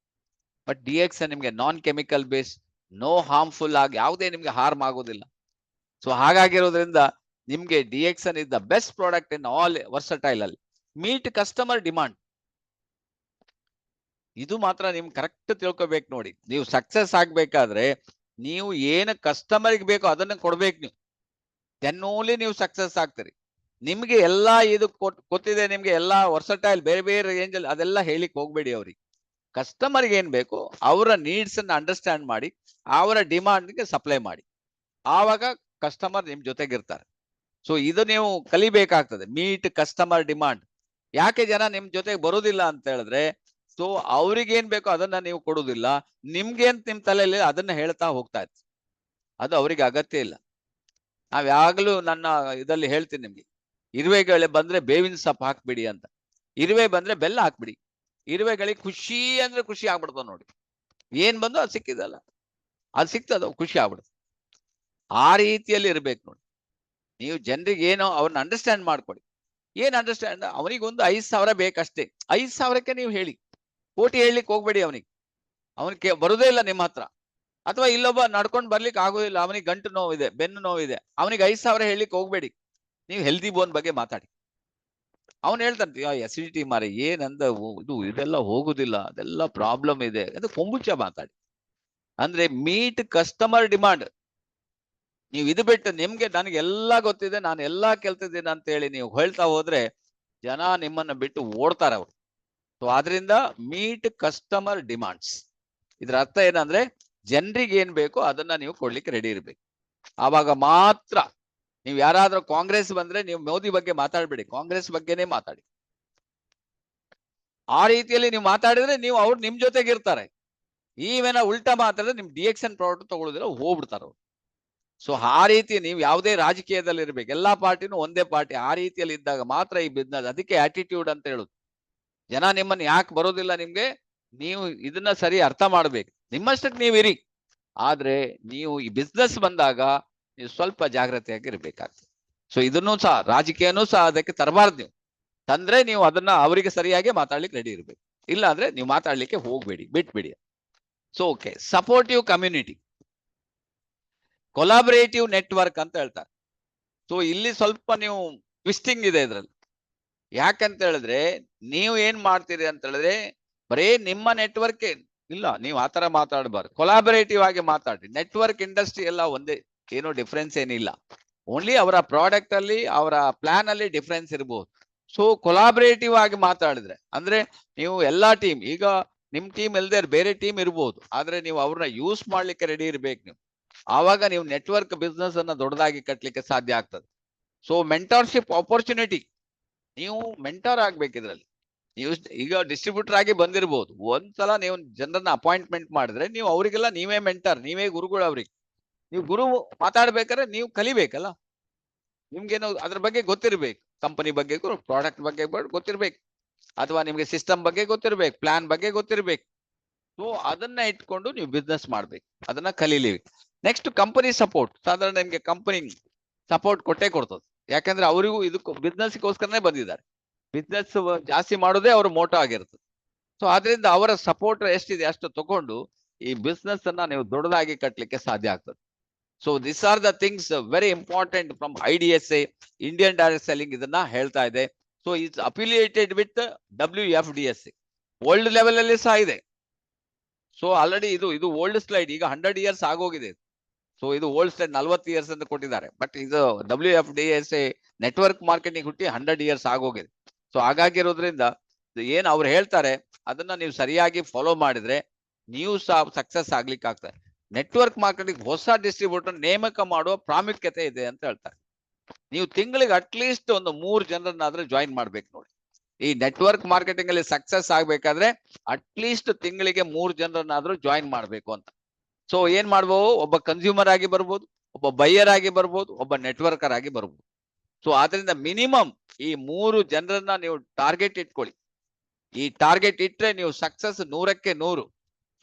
ಬಟ್ DX ನಿಮ್ಗೆ ನಾನ್ ಕೆಮಿಕಲ್ ಬೇಸ್, ನೋ ಹಾರ್ಮ್ಫುಲ್ ಆಗಿ ಯಾವುದೇ ನಿಮ್ಗೆ ಹಾರ್ಮ್ ಆಗೋದಿಲ್ಲ. ಸೊ ಹಾಗಾಗಿರೋದ್ರಿಂದ ನಿಮ್ಗೆ DXN is the best product in all versatile ಅಲ್ಲಿ. ಮೀಟ್ ಕಸ್ಟಮರ್ ಡಿಮಾಂಡ್, ಇದು ಮಾತ್ರ ನಿಮ್ಗೆ ಕರೆಕ್ಟ್ ತಿಳ್ಕೊಬೇಕು ನೋಡಿ. ನೀವು ಸಕ್ಸಸ್ ಆಗ್ಬೇಕಾದ್ರೆ ನೀವು ಏನು ಕಸ್ಟಮರ್ಗೆ ಬೇಕೋ ಅದನ್ನ ಕೊಡ್ಬೇಕು ನೀವು, ದೆನ್ ಓನ್ಲಿ ನೀವು ಸಕ್ಸಸ್ ಆಗ್ತೀರಿ. ನಿಮ್ಗೆ ಎಲ್ಲಾ ಇದು ಗೊತ್ತಿದೆ, ನಿಮ್ಗೆ ಎಲ್ಲಾ ವರ್ಸಟೈಲ್ ಬೇರೆ ಬೇರೆ ರೇಂಜ್ ಅಲ್ಲಿ ಅದೆಲ್ಲ ಹೇಳಿಕ್ ಹೋಗ್ಬೇಡಿ. ಅವ್ರಿಗೆ ಕಸ್ಟಮರ್ಗೆ ಏನ್ ಬೇಕು ಅವರ ನೀಡ್ಸ್ ಅನ್ನ ಅಂಡರ್ಸ್ಟ್ಯಾಂಡ್ ಮಾಡಿ ಅವರ ಡಿಮಾಂಡ್ಗೆ ಸಪ್ಲೈ ಮಾಡಿ, ಆವಾಗ ಕಸ್ಟಮರ್ ನಿಮ್ ಜೊತೆಗಿರ್ತಾರೆ. ಸೊ ಇದು ನೀವು ಕಲಿಬೇಕಾಗ್ತದೆ, ಮೀಟ್ ಕಸ್ಟಮರ್ ಡಿಮಾಂಡ್. ಯಾಕೆ ಜನ ನಿಮ್ ಜೊತೆಗೆ ಬರೋದಿಲ್ಲ ಅಂತ ಹೇಳಿದ್ರೆ, ಸೊ ಅವ್ರಿಗೆ ಏನ್ ಬೇಕೋ ಅದನ್ನ ನೀವು ಕೊಡುದಿಲ್ಲ, ನಿಮ್ಗೇನ್ ನಿಮ್ ತಲೆಯಲ್ಲಿ ಅದನ್ನ ಹೇಳ್ತಾ ಹೋಗ್ತಾ ಇತ್ತು, ಅದು ಅವ್ರಿಗೆ ಅಗತ್ಯ ಇಲ್ಲ. ನಾವ್ ಯಾವಾಗಲೂ ನನ್ನ ಇದಲ್ಲಿ ಹೇಳ್ತೀನಿ ನಿಮ್ಗೆ, ಇರುವೆಗಳು ಬಂದ್ರೆ ಬೇವಿನ ಸೊಪ್ಪು ಹಾಕ್ಬಿಡಿ ಅಂತ, ಇರುವೆ ಬಂದ್ರೆ ಬೆಲ್ಲ ಹಾಕ್ಬಿಡಿ. ಇರುವೆಗಳಿಗೆ ಖುಷಿ ಅಂದ್ರೆ ಖುಷಿ ಆಗ್ಬಿಡ್ತಾವ ನೋಡಿ, ಏನ್ ಬಂದು ಅದು ಸಿಕ್ಕಿದಲ್ಲ, ಅದು ಸಿಕ್ತದ ಖುಷಿ ಆಗ್ಬಿಡುತ್ತೆ. ಆ ರೀತಿಯಲ್ಲಿ ಇರ್ಬೇಕು ನೋಡಿ. ನೀವು ಜನರಿಗೆ ಏನೋ ಅವ್ರನ್ನ ಅಂಡರ್ಸ್ಟ್ಯಾಂಡ್ ಮಾಡ್ಕೊಳ್ಳಿ. ಏನ್ ಅಂಡರ್ಸ್ಟ್ಯಾಂಡ್, ಅವನಿಗೊಂದು 5,000 ಬೇಕಷ್ಟೇ, 5,000ಕ್ಕೆ ನೀವು ಹೇಳಿ, ಕೋಟಿ ಹೇಳಲಿಕ್ಕೆ ಹೋಗ್ಬೇಡಿ. ಅವನಿಗೆ ಬರುದೇ ಇಲ್ಲ ನಿಮ್ಮ ಹತ್ರ, ಅಥವಾ ಇಲ್ಲೊಬ್ಬ ನಡ್ಕೊಂಡು ಬರ್ಲಿಕ್ಕೆ ಆಗೋದಿಲ್ಲ, ಅವನಿಗೆ ಗಂಟು ನೋವಿದೆ, ಬೆನ್ನು ನೋವಿದೆ, ಅವನಿಗೆ 5,000 ಹೇಳಲಿಕ್ಕೆ ಹೋಗ್ಬೇಡಿ. ನೀವು ಹೆಲ್ದಿ ಬೋನ್ ಬಗ್ಗೆ ಮಾತಾಡಿ. ಅವ್ನು ಹೇಳ್ತಾನೆ ಅಸಿಡಿಟಿ ಮಾರಿ ಏನಂದ ಇದೆಲ್ಲ ಹೋಗುದಿಲ್ಲ, ಅದೆಲ್ಲ ಪ್ರಾಬ್ಲಮ್ ಇದೆ ಅದು ಕೊಂಬುಚ್ಚ ಮಾತಾಡಿ. ಅಂದ್ರೆ ಮೀಟ್ ಕಸ್ಟಮರ್ ಡಿಮಾಂಡ್. ನೀವು ಇದು ಬಿಟ್ಟು ನಿಮ್ಗೆ ನನಗೆಲ್ಲ ಗೊತ್ತಿದೆ, ನಾನು ಎಲ್ಲಾ ಕೆಲ್ತಿದ್ದೀನಿ ಅಂತ ಹೇಳಿ ನೀವು ಹೇಳ್ತಾ ಹೋದ್ರೆ ಜನ ನಿಮ್ಮನ್ನ ಬಿಟ್ಟು ಓಡ್ತಾರೆ ಅವ್ರು. ಸೊ ಆದ್ರಿಂದ ಮೀಟ್ ಕಸ್ಟಮರ್ ಡಿಮಾಂಡ್ಸ್, ಇದ್ರ ಅರ್ಥ ಏನಂದ್ರೆ ಜನರಿಗೆ ಏನ್ ಬೇಕೋ ಅದನ್ನ ನೀವು ಕೊಡ್ಲಿಕ್ಕೆ ರೆಡಿ ಇರ್ಬೇಕು. ಆವಾಗ ಮಾತ್ರ ನೀವು ಯಾರಾದ್ರೂ ಕಾಂಗ್ರೆಸ್ ಬಂದ್ರೆ ನೀವು ಮೋದಿ ಬಗ್ಗೆ ಮಾತಾಡ್ಬೇಡಿ, ಕಾಂಗ್ರೆಸ್ ಬಗ್ಗೆನೇ ಮಾತಾಡಿ. ಆ ರೀತಿಯಲ್ಲಿ ನೀವು ಮಾತಾಡಿದ್ರೆ ನೀವು ಅವ್ರು ನಿಮ್ ಜೊತೆಗೆ ಇರ್ತಾರೆ. ಈವೇನ ಉಲ್ಟಾ ಮಾತಾಡಿದ್ರೆ ನಿಮ್ DXN ಪ್ರಾಡಕ್ಟ್ ತಗೊಳ್ಳೋದಿಲ್ಲ, ಹೋಗ್ಬಿಡ್ತಾರ ಅವ್ರು. ಸೊ ಆ ರೀತಿ ನೀವು ಯಾವುದೇ ರಾಜಕೀಯದಲ್ಲಿ ಇರ್ಬೇಕು, ಎಲ್ಲಾ ಪಾರ್ಟಿನೂ ಒಂದೇ ಪಾರ್ಟಿ, ಆ ರೀತಿಯಲ್ಲಿ ಇದ್ದಾಗ ಮಾತ್ರ ಈ ಬಿಸ್ನೆಸ್. ಅದಕ್ಕೆ ಆಟಿಟ್ಯೂಡ್ ಅಂತ ಹೇಳುದು. ಜನ ನಿಮ್ಮನ್ನ ಯಾಕೆ ಬರೋದಿಲ್ಲ ನಿಮ್ಗೆ, ನೀವು ಇದನ್ನ ಸರಿ ಅರ್ಥ ಮಾಡ್ಬೇಕು. ನಿಮ್ಮಷ್ಟಕ್ಕೆ ನೀವು ಇರಿ, ಆದ್ರೆ ನೀವು ಈ ಬಿಸ್ನೆಸ್ ಬಂದಾಗ ನೀವು ಸ್ವಲ್ಪ ಜಾಗ್ರತೆಯಾಗಿ ಇರ್ಬೇಕಾಗ್ತದೆ. ಸೊ ಇದನ್ನು ಸಹ ರಾಜಕೀಯನೂ ಸಹ ಅದಕ್ಕೆ ತರಬಾರ್ದು. ನೀವು ತಂದ್ರೆ ನೀವು ಅದನ್ನ ಅವರಿಗೆ ಸರಿಯಾಗಿ ಮಾತಾಡ್ಲಿಕ್ಕೆ ರೆಡಿ ಇರ್ಬೇಕು, ಇಲ್ಲ ಅಂದ್ರೆ ನೀವು ಮಾತಾಡ್ಲಿಕ್ಕೆ ಹೋಗ್ಬೇಡಿ, ಬಿಟ್ಬಿಡಿ. So okay, supportive community, collaborative network ಅಂತ ಹೇಳ್ತಾರೆ. ಸೊ ಇಲ್ಲಿ ಸ್ವಲ್ಪ ನೀವು ಟ್ವಿಸ್ಟಿಂಗ್ ಇದೆ ಇದ್ರಲ್ಲಿ. ಯಾಕಂತ ಹೇಳಿದ್ರೆ ನೀವು ಏನ್ ಮಾಡ್ತೀರಿ ಅಂತ ಹೇಳಿದ್ರೆ ಬರೇ ನಿಮ್ಮ ನೆಟ್ವರ್ಕ್ ಇಲ್ಲ, ನೀವು ಆತರ ಮಾತಾಡಬಾರ್ದು. ಕೊಲಾಬರೇಟಿವ್ ಆಗಿ ಮಾತಾಡಿ. ನೆಟ್ವರ್ಕ್ ಇಂಡಸ್ಟ್ರಿ ಎಲ್ಲ ಒಂದೇ, ಏನೋ ಡಿಫ್ರೆನ್ಸ್ ಏನಿಲ್ಲ. ಓನ್ಲಿ ಅವರ ಪ್ರಾಡಕ್ಟ್ ಅಲ್ಲಿ ಅವರ ಪ್ಲಾನ್ ಅಲ್ಲಿ ಡಿಫ್ರೆನ್ಸ್ ಇರಬಹುದು. ಸೊ ಕೊಲಾಬರೇಟಿವ್ ಆಗಿ ಮಾತಾಡಿದ್ರೆ ಅಂದ್ರೆ ನೀವು ಎಲ್ಲಾ ಟೀಮ್, ಈಗ ನಿಮ್ ಟೀಮ್ ಇಲ್ದೇ ಬೇರೆ ಟೀಮ್ ಇರ್ಬೋದು, ಆದ್ರೆ ನೀವು ಅವ್ರನ್ನ ಯೂಸ್ ಮಾಡ್ಲಿಕ್ಕೆ ರೆಡಿ ಇರ್ಬೇಕು ನೀವು. ಆವಾಗ ನೀವು ನೆಟ್ವರ್ಕ್ ಬಿಸ್ನೆಸ್ ಅನ್ನ ದೊಡ್ಡದಾಗಿ ಕಟ್ಲಿಕ್ಕೆ ಸಾಧ್ಯ ಆಗ್ತದೆ. ಸೊ ಮೆಂಟರ್ಶಿಪ್ ಆಪರ್ಚುನಿಟಿ, ನೀವು ಮೆಂಟರ್ ಆಗ್ಬೇಕು ಇದ್ರಲ್ಲಿ. ನೀವು ಈಗ ಡಿಸ್ಟ್ರಿಬ್ಯೂಟರ್ ಆಗಿ ಬಂದಿರಬಹುದು, ಒಂದ್ಸಲ ನೀವು ಜನರನ್ನ ಅಪಾಯಿಂಟ್ಮೆಂಟ್ ಮಾಡಿದ್ರೆ ನೀವು ಅವರಿಗೆಲ್ಲ ನೀವೇ ಮೆಂಟರ್, ನೀವೇ ಗುರುಗಳು ಅವ್ರಿಗೆ. ನೀವು ಗುರು ಮಾತಾಡ್ಬೇಕಾದ್ರೆ ನೀವು ಕಲಿಬೇಕಲ್ಲ, ನಿಮ್ಗೇನೋ ಅದ್ರ ಬಗ್ಗೆ ಗೊತ್ತಿರ್ಬೇಕು, ಕಂಪನಿ ಬಗ್ಗೆ ಪ್ರಾಡಕ್ಟ್ ಬಗ್ಗೆ ಗೊತ್ತಿರ್ಬೇಕು, ಅಥವಾ ನಿಮ್ಗೆ ಸಿಸ್ಟಮ್ ಬಗ್ಗೆ ಗೊತ್ತಿರ್ಬೇಕು, ಪ್ಲಾನ್ ಬಗ್ಗೆ ಗೊತ್ತಿರ್ಬೇಕು. ಸೊ ಅದನ್ನ ಇಟ್ಕೊಂಡು ನೀವು ಬಿಸ್ನೆಸ್ ಮಾಡ್ಬೇಕು, ಅದನ್ನ ಕಲೀಲಿಬೇಕು. Next company support. ಸಾಧಾರಣ ನಿಮ್ಗೆ ಕಂಪನಿ ಸಪೋರ್ಟ್ ಕೊಟ್ಟೇ ಕೊಡ್ತದೆ, ಯಾಕಂದ್ರೆ ಅವರಿಗೂ ಇದಕ್ಕೂ ಬಿಸ್ನೆಸ್ಗೋಸ್ಕರನೇ ಬಂದಿದ್ದಾರೆ. ಬಿಸ್ನೆಸ್ ಜಾಸ್ತಿ ಮಾಡೋದೇ ಅವ್ರ ಮೋಟೋ ಆಗಿರ್ತದೆ. ಸೊ ಆದ್ರಿಂದ ಅವರ ಸಪೋರ್ಟ್ ಎಷ್ಟಿದೆ ಅಷ್ಟು ತಗೊಂಡು ಈ ಬಿಸ್ನೆಸ್ ಅನ್ನ ನೀವು ದೊಡ್ಡದಾಗಿ ಕಟ್ಟಲಿಕ್ಕೆ ಸಾಧ್ಯ ಆಗ್ತದೆ. So this are the things very important from IDSA, Indian direct selling ಇದನ್ನ ಹೇಳ್ತಾ ಇದೆ. So it's affiliated with WFDSA, world level ಅಲ್ಲಿ ಸಹ ಇದೆ. ಸೊ ಆಲ್ರೆಡಿ ಇದು ಓಲ್ಡ್ ಸ್ಲೈಡ್, ಈಗ 100 years ಆಗೋಗಿದೆ. ಸೊ ಇದು ಓಲ್ಡ್ ಸ್ಲೈಡ್ 40 years ಅಂತ ಕೊಟ್ಟಿದ್ದಾರೆ, ಬಟ್ ಇದು WFDSA ನೆಟ್ವರ್ಕ್ ಮಾರ್ಕೆಟಿಂಗ್ ಹುಟ್ಟಿ 100 years ಆಗೋಗಿದೆ. ಸೊ ಹಾಗಾಗಿರೋದ್ರಿಂದ ಏನ್ ಅವ್ರು ಹೇಳ್ತಾರೆ ಅದನ್ನ ನೀವು ಸರಿಯಾಗಿ ಫಾಲೋ ಮಾಡಿದ್ರೆ ನೀವು ಸಹ ಸಕ್ಸಸ್ ಆಗ್ಲಿಕ್ಕೆ ಆಗ್ತದೆ. ನೆಟ್ವರ್ಕ್ ಮಾರ್ಕೆಟಿಂಗ್ ಹೊಸ ಡಿಸ್ಟ್ರಿಬ್ಯೂಟರ್ ನೇಮಕ ಮಾಡುವ ಪ್ರಾಮುಖ್ಯತೆ ಇದೆ ಅಂತ ಹೇಳ್ತಾರೆ. ನೀವು ತಿಂಗಳಿಗೆ ಅಟ್ಲೀಸ್ಟ್ ಒಂದು 3 ಜನರನ್ನಾದ್ರೂ ಜಾಯಿನ್ ಮಾಡ್ಬೇಕು ನೋಡಿ. ಈ ನೆಟ್ವರ್ಕ್ ಮಾರ್ಕೆಟಿಂಗ್ ಅಲ್ಲಿ ಸಕ್ಸಸ್ ಆಗ್ಬೇಕಾದ್ರೆ ಅಟ್ಲೀಸ್ಟ್ ತಿಂಗಳಿಗೆ 3 ಜನರನ್ನಾದ್ರೂ ಜಾಯಿನ್ ಮಾಡ್ಬೇಕು ಅಂತ. ಸೊ ಏನ್ ಮಾಡ್ಬೋದು, ಒಬ್ಬ ಕನ್ಸ್ಯೂಮರ್ ಆಗಿ ಬರ್ಬೋದು, ಒಬ್ಬ ಬೈಯರ್ ಆಗಿ ಬರ್ಬೋದು, ಒಬ್ಬ ನೆಟ್ವರ್ಕರ್ ಆಗಿ ಬರ್ಬೋದು. ಸೊ ಆದ್ರಿಂದ ಮಿನಿಮಮ್ ಈ 3 ಜನರನ್ನ ನೀವು ಟಾರ್ಗೆಟ್ ಇಟ್ಕೊಳ್ಳಿ. ಈ ಟಾರ್ಗೆಟ್ ಇಟ್ರೆ ನೀವು ಸಕ್ಸಸ್ 100ಕ್ಕೆ 100.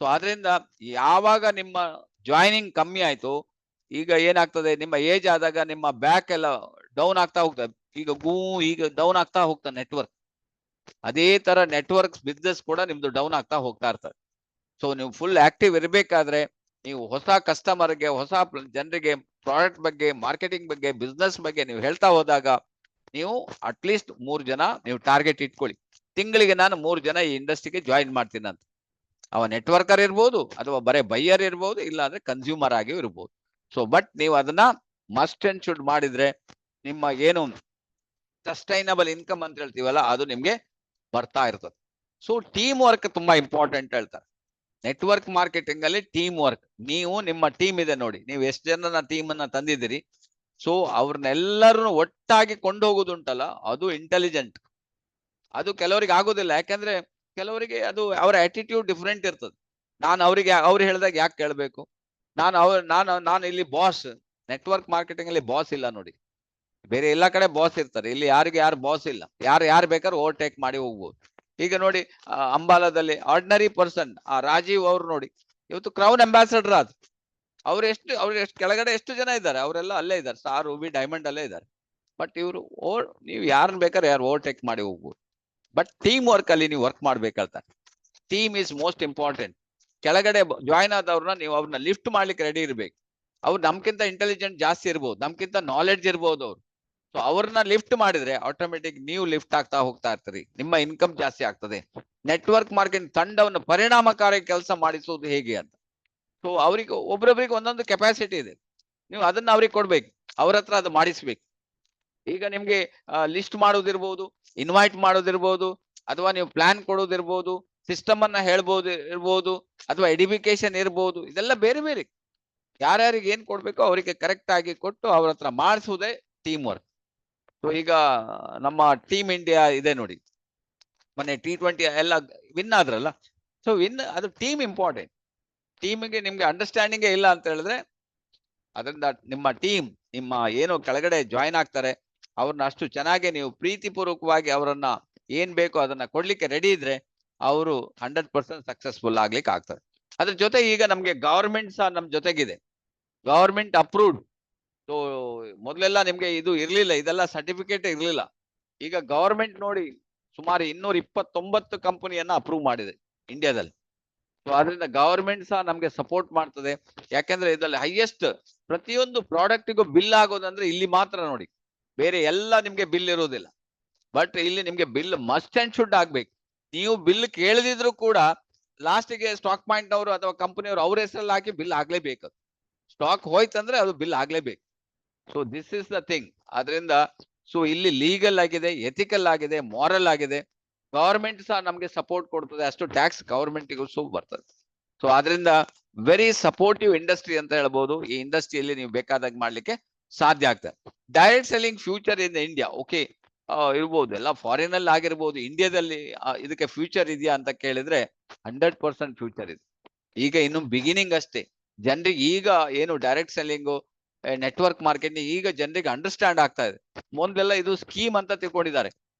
ಸೊ ಆದ್ರಿಂದ ಯಾವಾಗ ನಿಮ್ಮ ಜಾಯ್ನಿಂಗ್ ಕಮ್ಮಿ ಆಯ್ತು, ಈಗ ಏನಾಗ್ತದೆ, ನಿಮ್ಮ ಏಜ್ ಆದಾಗ ನಿಮ್ಮ ಬ್ಯಾಕ್ ಎಲ್ಲ ಡೌನ್ ಆಗ್ತಾ ಹೋಗ್ತದೆ. ಈಗ ಡೌನ್ ಆಗ್ತಾ ಹೋಗ್ತದೆ ನೆಟ್ವರ್ಕ್. ಅದೇ ತರ ನೆಟ್ವರ್ಕ್ ಬಿಸ್ನೆಸ್ ಕೂಡ ನಿಮ್ದು ಡೌನ್ ಆಗ್ತಾ ಹೋಗ್ತಾ ಇರ್ತದೆ. ಸೊ ನೀವು ಫುಲ್ ಆಕ್ಟಿವ್ ಇರಬೇಕಾದ್ರೆ ನೀವು ಹೊಸ ಕಸ್ಟಮರ್ಗೆ, ಹೊಸ ಜನರಿಗೆ ಪ್ರಾಡಕ್ಟ್ ಬಗ್ಗೆ, ಮಾರ್ಕೆಟಿಂಗ್ ಬಗ್ಗೆ, ಬಿಸ್ನೆಸ್ ಬಗ್ಗೆ ನೀವು ಹೇಳ್ತಾ ಹೋದಾಗ ನೀವು ಅಟ್ಲೀಸ್ಟ್ 3 ಜನ ನೀವು ಟಾರ್ಗೆಟ್ ಇಟ್ಕೊಳ್ಳಿ. ತಿಂಗಳಿಗೆ ನಾನು 3 ಜನ ಈ ಇಂಡಸ್ಟ್ರಿಗೆ ಜಾಯಿನ್ ಮಾಡ್ತೀನಿ ಅಂತ. ಅವ ನೆಟ್ವರ್ಕರ್ ಇರ್ಬೋದು, ಅಥವಾ ಬರೇ ಬೈಯರ್ ಇರ್ಬೋದು, ಇಲ್ಲ ಅಂದ್ರೆ ಕನ್ಸ್ಯೂಮರ್ ಆಗಿಯೂ ಇರ್ಬೋದು. ಸೊ ಬಟ್ ನೀವು ಅದನ್ನ ಮಸ್ಟ್ ಅಂಡ್ ಶುಡ್ ಮಾಡಿದ್ರೆ ನಿಮ್ಮ ಏನು ಸಸ್ಟೈನಬಲ್ ಇನ್ಕಮ್ ಅಂತ ಹೇಳ್ತೀವಲ್ಲ ಅದು ನಿಮ್ಗೆ ಬರ್ತಾ ಇರ್ತದೆ. ಸೊ ಟೀಮ್ ವರ್ಕ್ ತುಂಬಾ ಇಂಪಾರ್ಟೆಂಟ್ ಹೇಳ್ತಾರೆ ನೆಟ್ವರ್ಕ್ ಮಾರ್ಕೆಟಿಂಗ್ ಅಲ್ಲಿ. ಟೀಮ್ ವರ್ಕ್, ನೀವು ನಿಮ್ಮ ಟೀಮ್ ಇದೆ ನೋಡಿ, ನೀವು ಎಷ್ಟು ಜನನ ಟೀಮ್ ಅನ್ನ ತಂದಿದ್ದೀರಿ, ಸೊ ಅವ್ರನ್ನೆಲ್ಲರನ್ನು ಒಟ್ಟಾಗಿ ಕೊಂಡೋಗೋದುಂಟಲ್ಲ, ಅದು ಇಂಟೆಲಿಜೆಂಟ್. ಅದು ಕೆಲವರಿಗೆ ಆಗೋದಿಲ್ಲ, ಯಾಕಂದ್ರೆ ಕೆಲವರಿಗೆ ಅದು ಅವರ ಆಟಿಟ್ಯೂಡ್ ಡಿಫ್ರೆಂಟ್ ಇರ್ತದೆ. ಅವ್ರು ಹೇಳಿದಾಗ ಯಾಕೆ ಕೇಳಬೇಕು, ನಾನು ಇಲ್ಲಿ ಬಾಸ್. ನೆಟ್ವರ್ಕ್ ಮಾರ್ಕೆಟಿಂಗ್ ಅಲ್ಲಿ ಬಾಸ್ ಇಲ್ಲ ನೋಡಿ, ಬೇರೆ ಎಲ್ಲಾ ಕಡೆ ಬಾಸ್ ಇರ್ತಾರೆ, ಇಲ್ಲಿ ಯಾರು ಬಾಸ್ ಇಲ್ಲ. ಯಾರು ಬೇಕಾದ್ರೂ ಓವರ್ಟೇಕ್ ಮಾಡಿ ಹೋಗ್ಬೋದು. ಈಗ ನೋಡಿ ಅಂಬಾಲಾದಲ್ಲಿ ಆರ್ಡಿನರಿ ಪರ್ಸನ್ ರಾಜೀವ್ ಅವ್ರು ನೋಡಿ, ಇವತ್ತು ಕ್ರೌನ್ ಅಂಬಾಸಿಡರ್ ಆದ್ರು. ಅವ್ರು ಎಷ್ಟು ಕೆಳಗಡೆ ಎಷ್ಟು ಜನ ಇದ್ದಾರೆ, ಅವರೆಲ್ಲ ಅಲ್ಲೇ ಇದ್ದಾರೆ, ಸ್ಟಾರ್, ರೂಬಿ, ಡೈಮಂಡ್ ಅಲ್ಲೇ ಇದ್ದಾರೆ. ಬಟ್ ಇವರು ನೀವು ಯಾರನ್ನ ಬೇಕಾದ್ರೆ ಯಾರು ಓವರ್ಟೇಕ್ ಮಾಡಿ ಹೋಗ್ಬೋದು. ಬಟ್ ಟೀಮ್ ವರ್ಕ್ ಅಲ್ಲಿ ನೀವು ವರ್ಕ್ ಮಾಡ್ಬೇಕಂತಾರೆ. Team is most important. ಕೆಳಗಡೆ ಜಾಯ್ನ್ ಆದವ್ರನ್ನ ನೀವು ಅವ್ರನ್ನ ಲಿಫ್ಟ್ ಮಾಡ್ಲಿಕ್ಕೆ ರೆಡಿ ಇರ್ಬೇಕು. ಅವ್ರು ನಮ್ಗಿಂತ ಇಂಟೆಲಿಜೆಂಟ್ ಜಾಸ್ತಿ ಇರ್ಬೋದು, ನಮ್ಗಿಂತ ನಾಲೆಡ್ಜ್ ಇರ್ಬೋದು ಅವ್ರು. ಸೊ ಅವ್ರನ್ನ ಲಿಫ್ಟ್ ಮಾಡಿದ್ರೆ ಆಟೋಮೆಟಿಕ್ ನೀವು ಲಿಫ್ಟ್ ಆಗ್ತಾ ಹೋಗ್ತಾ ಇರ್ತೀರಿ, ನಿಮ್ಮ ಇನ್ಕಮ್ ಜಾಸ್ತಿ ಆಗ್ತದೆ. ನೆಟ್ವರ್ಕ್ ಮಾರ್ಕೆಟಿಂಗ್ ತಂಡವನ್ನು ಪರಿಣಾಮಕಾರಿ ಕೆಲಸ ಮಾಡಿಸುವುದು ಹೇಗೆ ಅಂತ. ಸೊ ಅವ್ರಿಗೆ ಒಬ್ರೊಬ್ರಿಗೆ ಒಂದೊಂದು ಕೆಪಾಸಿಟಿ ಇದೆ, ನೀವು ಅದನ್ನ ಅವ್ರಿಗೆ ಕೊಡ್ಬೇಕು, ಅವ್ರ ಹತ್ರ ಅದು ಮಾಡಿಸ್ಬೇಕು. ಈಗ ನಿಮ್ಗೆ ಲಿಸ್ಟ್ ಮಾಡೋದಿರ್ಬೋದು, ಇನ್ವೈಟ್ ಮಾಡೋದಿರ್ಬೋದು, ಅಥವಾ ನೀವು ಪ್ಲಾನ್ ಕೊಡೋದಿರ್ಬೋದು, ಸಿಸ್ಟಮ್ ಅನ್ನ ಇರ್ಬೋದು, ಅಥವಾ ಎಡಿಫಿಕೇಶನ್ ಇರ್ಬೋದು, ಇದೆಲ್ಲ ಬೇರೆ ಬೇರೆ. ಯಾರ್ಯಾರಿಗೆ ಏನ್ ಕೊಡ್ಬೇಕು ಅವರಿಗೆ ಕರೆಕ್ಟ್ ಆಗಿ ಕೊಟ್ಟು ಅವ್ರ ಹತ್ರ ಮಾಡಿಸುವುದೇ ಟೀಮ್ ವರ್ಕ್. ಸೊ ಈಗ ನಮ್ಮ ಟೀಮ್ ಇಂಡಿಯಾ ಇದೆ ನೋಡಿ, ಮೊನ್ನೆ T20 ಎಲ್ಲ ವಿನ್ ಆದ್ರಲ್ಲ. ಸೊ ಅದು ಟೀಮ್ ಇಂಪಾರ್ಟೆಂಟ್. ಟೀಮಿಗೆ ನಿಮ್ಗೆ ಅಂಡರ್ಸ್ಟ್ಯಾಂಡಿಂಗೇ ಇಲ್ಲ ಅಂತ ಹೇಳಿದ್ರೆ, ಅದರಿಂದ ನಿಮ್ಮ ಟೀಮ್, ನಿಮ್ಮ ಏನು ಕೆಳಗಡೆ ಜಾಯಿನ್ ಆಗ್ತಾರೆ ಅವ್ರನ್ನ ಅಷ್ಟು ಚೆನ್ನಾಗಿ ನೀವು ಪ್ರೀತಿಪೂರ್ವಕವಾಗಿ ಅವರನ್ನ ಏನ್ ಬೇಕೋ ಅದನ್ನ ಕೊಡ್ಲಿಕ್ಕೆ ರೆಡಿ ಇದ್ರೆ ಅವರು 100% ಸಕ್ಸಸ್ಫುಲ್ ಆಗ್ಲಿಕ್ಕೆ ಆಗ್ತದೆ. ಅದ್ರ ಜೊತೆ ಈಗ ನಮ್ಗೆ ಗವರ್ಮೆಂಟ್ ಸಹ ನಮ್ ಜೊತೆಗಿದೆ, ಗವರ್ಮೆಂಟ್ ಅಪ್ರೂವ್ಡ್. ಸೊ ಮೊದಲೆಲ್ಲ ನಿಮ್ಗೆ ಇದು ಇರ್ಲಿಲ್ಲ, ಇದೆಲ್ಲ ಸರ್ಟಿಫಿಕೇಟ್ ಇರ್ಲಿಲ್ಲ. ಈಗ ಗವರ್ಮೆಂಟ್ ನೋಡಿ ಸುಮಾರು 229 ಕಂಪನಿಯನ್ನ ಅಪ್ರೂವ್ ಮಾಡಿದೆ ಇಂಡಿಯಾದಲ್ಲಿ. ಸೊ ಅದರಿಂದ ಗವರ್ಮೆಂಟ್ ಸಹ ನಮ್ಗೆ ಸಪೋರ್ಟ್ ಮಾಡ್ತದೆ. ಯಾಕಂದ್ರೆ ಇದರಲ್ಲಿ ಹೈಯೆಸ್ಟ್ ಪ್ರತಿಯೊಂದು ಪ್ರಾಡಕ್ಟಿಗೂ ಬಿಲ್ ಆಗೋದಂದ್ರೆ ಇಲ್ಲಿ ಮಾತ್ರ ನೋಡಿ. ಬೇರೆ ಎಲ್ಲ ನಿಮ್ಗೆ ಬಿಲ್ ಇರುವುದಿಲ್ಲ. ಬಟ್ ಇಲ್ಲಿ ನಿಮ್ಗೆ ಬಿಲ್ ಮಸ್ಟ್ ಅಂಡ್ ಶುಡ್ ಆಗ್ಬೇಕು. ನೀವು ಬಿಲ್ ಕೇಳದಿದ್ರು ಕೂಡ ಲಾಸ್ಟಿಗೆ ಸ್ಟಾಕ್ ಪಾಯಿಂಟ್ ನವರು ಅಥವಾ ಕಂಪನಿಯವರು ಅವ್ರ ಹೆಸರಲ್ಲಿ ಹಾಕಿ ಬಿಲ್ ಆಗ್ಲೇಬೇಕು. ಸ್ಟಾಕ್ ಹೋಯ್ತಂದ್ರೆ ಅದು ಬಿಲ್ ಆಗ್ಲೇಬೇಕು. So this is the thing. ಅದರಿಂದ ಸೊ ಇಲ್ಲಿ ಲೀಗಲ್ ಆಗಿದೆ, ಎಥಿಕಲ್ ಆಗಿದೆ, ಮಾರಲ್ ಆಗಿದೆ. ಗವರ್ಮೆಂಟ್ ಸಹ ನಮ್ಗೆ ಸಪೋರ್ಟ್ ಕೊಡ್ತದೆ, ಅಷ್ಟು ಟ್ಯಾಕ್ಸ್ ಗವರ್ಮೆಂಟ್ಗೂ ಸಹ ಬರ್ತದೆ. ಸೊ ಅದರಿಂದ ವೆರಿ ಸಪೋರ್ಟಿವ್ ಇಂಡಸ್ಟ್ರಿ ಅಂತ ಹೇಳ್ಬೋದು. ಈ ಇಂಡಸ್ಟ್ರಿಯಲ್ಲಿ ನೀವು ಬೇಕಾದಾಗ ಮಾಡ್ಲಿಕ್ಕೆ ಸಾಧ್ಯ ಆಗ್ತದೆ. Direct selling future in India okay ಇರ್ಬೋದು, ಎಲ್ಲ ಫಾರಿನ್ ಅಲ್ಲಿ ಆಗಿರ್ಬೋದು. ಇಂಡಿಯಾದಲ್ಲಿ ಇದಕ್ಕೆ ಫ್ಯೂಚರ್ ಇದೆಯಾ ಅಂತ ಕೇಳಿದ್ರೆ 100% ಫ್ಯೂಚರ್ ಇದೆ. ಈಗ ಇನ್ನು ಬಿಗಿನಿಂಗ್ ಅಷ್ಟೇ. ಜನರಿಗೆ ಈಗ ಏನು ಡೈರೆಕ್ಟ್ ಸೆಲ್ಲಿಂಗು, ನೆಟ್ವರ್ಕ್ ಮಾರ್ಕೆಟಿಂಗ್ ಈಗ ಜನರಿಗೆ ಅಂಡರ್ಸ್ಟ್ಯಾಂಡ್ ಆಗ್ತಾ ಇದೆ. ಮೊದಲೆಲ್ಲ ಇದು ಸ್ಕೀಮ್ ಅಂತ ತಿಳ್ಕೊಂಡಿದ್ದಾರೆ.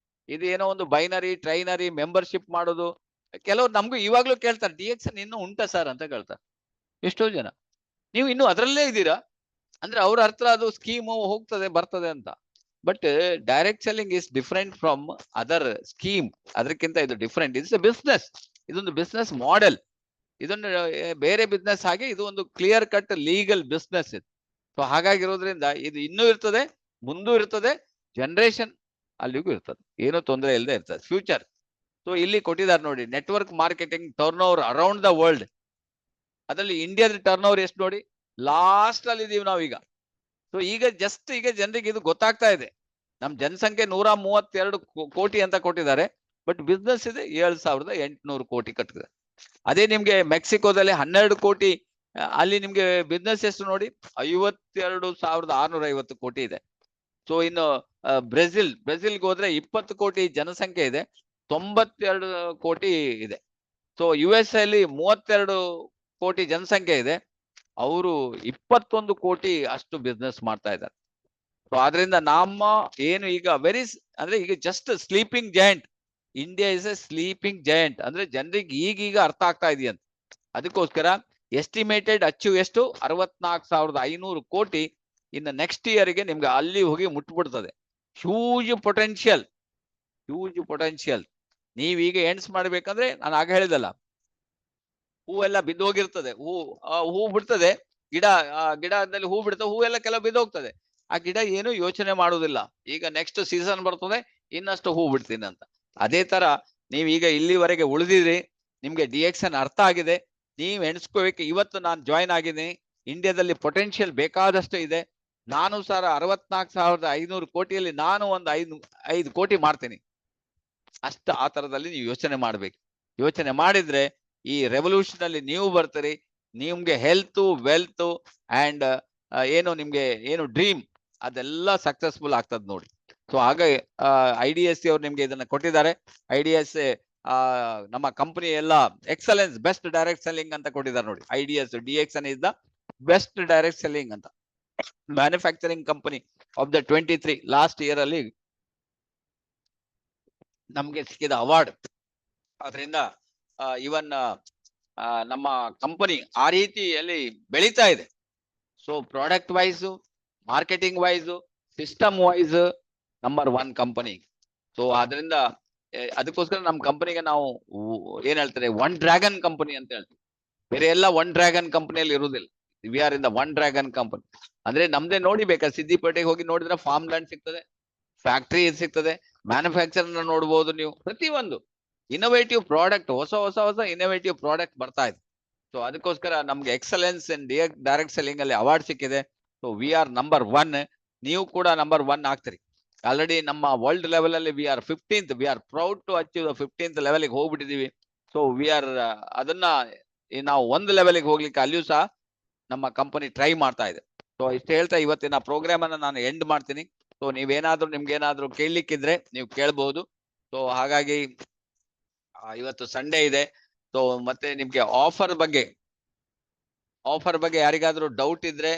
ಇದು ಏನೋ ಒಂದು ಬೈನರಿ, ಟ್ರೈನರಿ, ಮೆಂಬರ್ಶಿಪ್ ಮಾಡೋದು. ಕೆಲವ್ರು ನಮ್ಗೂ ಇವಾಗ್ಲೂ ಕೇಳ್ತಾರೆ, DXN ಇನ್ನೂ ಉಂಟಾ ಸರ್ ಅಂತ ಕೇಳ್ತಾರೆ ಎಷ್ಟೋ ಜನ. ನೀವು ಇನ್ನು ಅದರಲ್ಲೇ ಇದ್ದೀರಾ ಅಂದ್ರೆ ಅವ್ರ ಅರ್ಥ ಅದು ಸ್ಕೀಮು ಹೋಗ್ತದೆ ಬರ್ತದೆ ಅಂತ. But direct selling is different from other scheme. ಅದಕ್ಕಿಂತ ಇದು ಡಿಫರೆಂಟ್. It's A business. ಇದೊಂದು ಬಿಸ್ನೆಸ್ ಮಾಡೆಲ್. ಇದೊಂದು ಬೇರೆ ಬಿಸ್ನೆಸ್ ಹಾಗೆ ಇದು ಒಂದು ಕ್ಲಿಯರ್ ಕಟ್ ಲೀಗಲ್ ಬಿಸ್ನೆಸ್ ಇದು. ಸೊ ಹಾಗಾಗಿರೋದ್ರಿಂದ ಇದು ಇನ್ನೂ ಇರ್ತದೆ, ಮುಂದೂ ಇರ್ತದೆ, ಜನರೇಷನ್ ಅಲ್ಲಿಗೂ ಇರ್ತದೆ, ಏನೂ ತೊಂದರೆ ಇಲ್ಲದೆ ಇರ್ತದೆ ಫ್ಯೂಚರ್. ಸೊ ಇಲ್ಲಿ ಕೊಟ್ಟಿದ್ದಾರೆ ನೋಡಿ, network marketing turn over around the world. ಅದರಲ್ಲಿ ಇಂಡಿಯಾದ ಟರ್ನ್ ಓವರ್ ಎಷ್ಟು ನೋಡಿ, ಲಾಸ್ಟ್ ಅಲ್ಲಿ ಇದೀವಿ ನಾವೀಗ. ಸೊ ಈಗ ಜಸ್ಟ್ ಈಗ ಜನರಿಗೆ ಇದು ಗೊತ್ತಾಗ್ತಾ ಇದೆ. ನಮ್ ಜನಸಂಖ್ಯೆ 132 ಕೋಟಿ ಅಂತ ಕೊಟ್ಟಿದ್ದಾರೆ. ಬಟ್ ಬಿಸ್ನೆಸ್ ಇದೆ 7,800 ಕೋಟಿ ಕಟ್ಟಿದೆ. ಅದೇ ನಿಮ್ಗೆ ಮೆಕ್ಸಿಕೋದಲ್ಲಿ 12 ಕೋಟಿ, ಅಲ್ಲಿ ನಿಮ್ಗೆ ಬಿಸ್ನೆಸ್ ಎಷ್ಟು ನೋಡಿ 52,650 ಕೋಟಿ ಇದೆ. ಸೊ ಇನ್ನು ಬ್ರೆಜಿಲ್ಗೆ ಹೋದ್ರೆ 20 ಕೋಟಿ ಜನಸಂಖ್ಯೆ ಇದೆ, 92 ಕೋಟಿ ಇದೆ. ಸೊ US ಅಲ್ಲಿ 32 ಕೋಟಿ ಜನಸಂಖ್ಯೆ ಇದೆ, ಅವರು 21 ಕೋಟಿ ಅಷ್ಟು ಬಿಸ್ನೆಸ್ ಮಾಡ್ತಾ ಇದ್ದಾರೆ. ಸೊ ಆದ್ರಿಂದ ನಮ್ಮ ಏನು ಈಗ ಅಂದ್ರೆ ಈಗ just sleeping joint. India is A sleeping joint ಅಂದ್ರೆ ಜನರಿಗೆ ಈಗೀಗ ಅರ್ಥ ಆಗ್ತಾ ಇದೆಯಂತ. ಅದಕ್ಕೋಸ್ಕರ ಎಸ್ಟಿಮೇಟೆಡ್ ಅಚೀವ್ ಎಷ್ಟು 64,500 ಕೋಟಿ. ಇನ್ನು ನೆಕ್ಸ್ಟ್ ಇಯರ್ಗೆ ನಿಮ್ಗೆ ಅಲ್ಲಿ ಹೋಗಿ ಮುಟ್ಬಿಡ್ತದೆ. Huge potential. ನೀವೀಗ ಎಣ್ಸ್ ಮಾಡ್ಬೇಕಂದ್ರೆ ನಾನು ಆಗ ಹೇಳಿದಲ್ಲ, ಹೂವೆಲ್ಲ ಬಿದ್ದೋಗಿರ್ತದೆ. ಹೂ ಬಿಡ್ತದೆ, ಗಿಡದಲ್ಲಿ ಹೂ ಬಿಡ್ತದೆ, ಹೂವೆಲ್ಲ ಕೆಲವು ಬಿದ್ದೋಗ್ತದೆ. ಆ ಗಿಡ ಏನು ಯೋಚನೆ ಮಾಡುವುದಿಲ್ಲ, ಈಗ ನೆಕ್ಸ್ಟ್ ಸೀಸನ್ ಬರ್ತದೆ ಇನ್ನಷ್ಟು ಹೂ ಬಿಡ್ತೀನಿ ಅಂತ. ಅದೇ ತರ ನೀವೀಗ ಇಲ್ಲಿವರೆಗೆ ಉಳಿದಿದ್ರಿ, ನಿಮ್ಗೆ DXN ಅರ್ಥ ಆಗಿದೆ, ನೀವ್ ಎಣಿಸ್ಕೋಬೇಕು. ಇವತ್ತು ನಾನು ಜಾಯಿನ್ ಆಗಿದ್ದೀನಿ, ಇಂಡಿಯಾದಲ್ಲಿ ಪೊಟೆನ್ಶಿಯಲ್ ಬೇಕಾದಷ್ಟು ಇದೆ. ನಾನು ಸರ್ 64,500 ಕೋಟಿಯಲ್ಲಿ ನಾನು ಒಂದು 5 ಕೋಟಿ ಮಾಡ್ತೀನಿ ಅಷ್ಟ. ಆ ತರದಲ್ಲಿ ನೀವು ಯೋಚನೆ ಮಾಡ್ಬೇಕು. ಯೋಚನೆ ಮಾಡಿದ್ರೆ ಈ ರೆವಲ್ಯೂಷನ್ ಅಲ್ಲಿ ನೀವು ಬರ್ತೀರಿ. ನಿಮ್ಗೆ ಹೆಲ್ತ್, ವೆಲ್ತ್ ಅಂಡ್ ಏನು ನಿಮ್ಗೆ ಏನು ಡ್ರೀಮ್ ಅದೆಲ್ಲ ಸಕ್ಸಸ್ಫುಲ್ ಆಗ್ತದೆ ನೋಡಿ. ಸೊ ಹಾಗಾಗಿ IDSC ಅವ್ರು ನಿಮ್ಗೆ ಇದನ್ನ ಕೊಟ್ಟಿದ್ದಾರೆ. IDSC ನಮ್ಮ ಕಂಪನಿ ಎಲ್ಲ ಎಕ್ಸಲೆನ್ಸ್ ಬೆಸ್ಟ್ ಡೈರೆಕ್ಟ್ ಸೆಲ್ಲಿಂಗ್ ಅಂತ ಕೊಟ್ಟಿದ್ದಾರೆ ನೋಡಿ. DXN is the best direct selling ಅಂತ manufacturing company of the 23 last year ಅಲ್ಲಿ ನಮ್ಗೆ ಸಿಕ್ಕಿದ ಅವಾರ್ಡ್. ಅದರಿಂದ ಇವನ್ ನಮ್ಮ ಕಂಪನಿ ಆ ರೀತಿಯಲ್ಲಿ ಬೆಳೀತಾ ಇದೆ. So product wise, marketing wise, system wise number 1 company. So ಅದರಿಂದ ಅದಕ್ಕೋಸ್ಕರ ನಮ್ಮ ಕಂಪನಿಗೆ ನಾವು ಏನ್ ಹೇಳ್ತಾರೆ, 1 ಡ್ರ್ಯಾಗನ್ ಕಂಪನಿ ಅಂತ ಹೇಳ್ತೀವಿ. ಬೇರೆ ಎಲ್ಲ 1 ಡ್ರ್ಯಾಗನ್ ಕಂಪನಿಯಲ್ಲಿ ಇರುವುದಿಲ್ಲ. We are in the 1 dragon company. ಅಂದ್ರೆ ನಮ್ದೇ ನೋಡಿ ಬೇಕಾ, ಸಿದ್ದಿಪೇಟೆಗೆ ಹೋಗಿ ನೋಡಿದ್ರೆ ಫಾರ್ಮ್ ಲ್ಯಾಂಡ್ ಸಿಗ್ತದೆ, ಫ್ಯಾಕ್ಟ್ರಿ ಸಿಗ್ತದೆ, ಮ್ಯಾನುಫ್ಯಾಕ್ಚರ್ ನೋಡ್ಬೋದು ನೀವು. ಪ್ರತಿಯೊಂದು ಇನೋವೇಟಿವ್ ಪ್ರಾಡಕ್ಟ್, ಹೊಸ ಇನೋವೇಟಿವ್ ಪ್ರಾಡಕ್ಟ್ ಬರ್ತಾ ಇದೆ. ಸೊ ಅದಕ್ಕೋಸ್ಕರ ನಮ್ಗೆ ಎಕ್ಸಲೆನ್ಸ್ ಇನ್ ಡೈರೆಕ್ಟ್ ಸೆಲ್ಲಿಂಗ್ ಅಲ್ಲಿ ಅವಾರ್ಡ್ ಸಿಕ್ಕಿದೆ. So we are number 1. ನೀವು ಕೂಡ ನಂಬರ್ 1 ಆಗ್ತೀರಿ. ಆಲ್ರೆಡಿ ನಮ್ಮ ವರ್ಲ್ಡ್ ಲೆವೆಲ್ ಅಲ್ಲಿ we are 15th. We are proud to achieve 15th ಲೆವೆಲ್ಗೆ ಹೋಗ್ಬಿಟ್ಟಿದೀವಿ. ಸೊ ವಿ ಆರ್ ಅದನ್ನ ನಾವು 1 ಲೆವೆಲ್ಗೆ ಹೋಗ್ಲಿಕ್ಕೆ ಅಲ್ಲಿಯೂ ಸಹ ನಮ್ಮ ಕಂಪನಿ ಟ್ರೈ ಮಾಡ್ತಾ ಇದೆ. ಸೊ ಇಷ್ಟು ಹೇಳ್ತಾ ಇವತ್ತಿನ ಪ್ರೋಗ್ರಾಮ್ ಅನ್ನ ನಾನು ಎಂಡ್ ಮಾಡ್ತೀನಿ. ಸೊ ನೀವೇನಾದ್ರೂ ನಿಮ್ಗೇನಾದ್ರೂ ಕೇಳಲಿಕ್ಕಿದ್ರೆ ನೀವು ಕೇಳ್ಬಹುದು. ಸೊ ಹಾಗಾಗಿ ಇವತ್ತು ಸಂಡೇ ಇದೆ. ಸೊ ಮತ್ತೆ ನಿಮ್ಗೆ ಆಫರ್ ಬಗ್ಗೆ ಯಾರಿಗಾದ್ರೂ ಡೌಟ್ ಇದ್ರೆ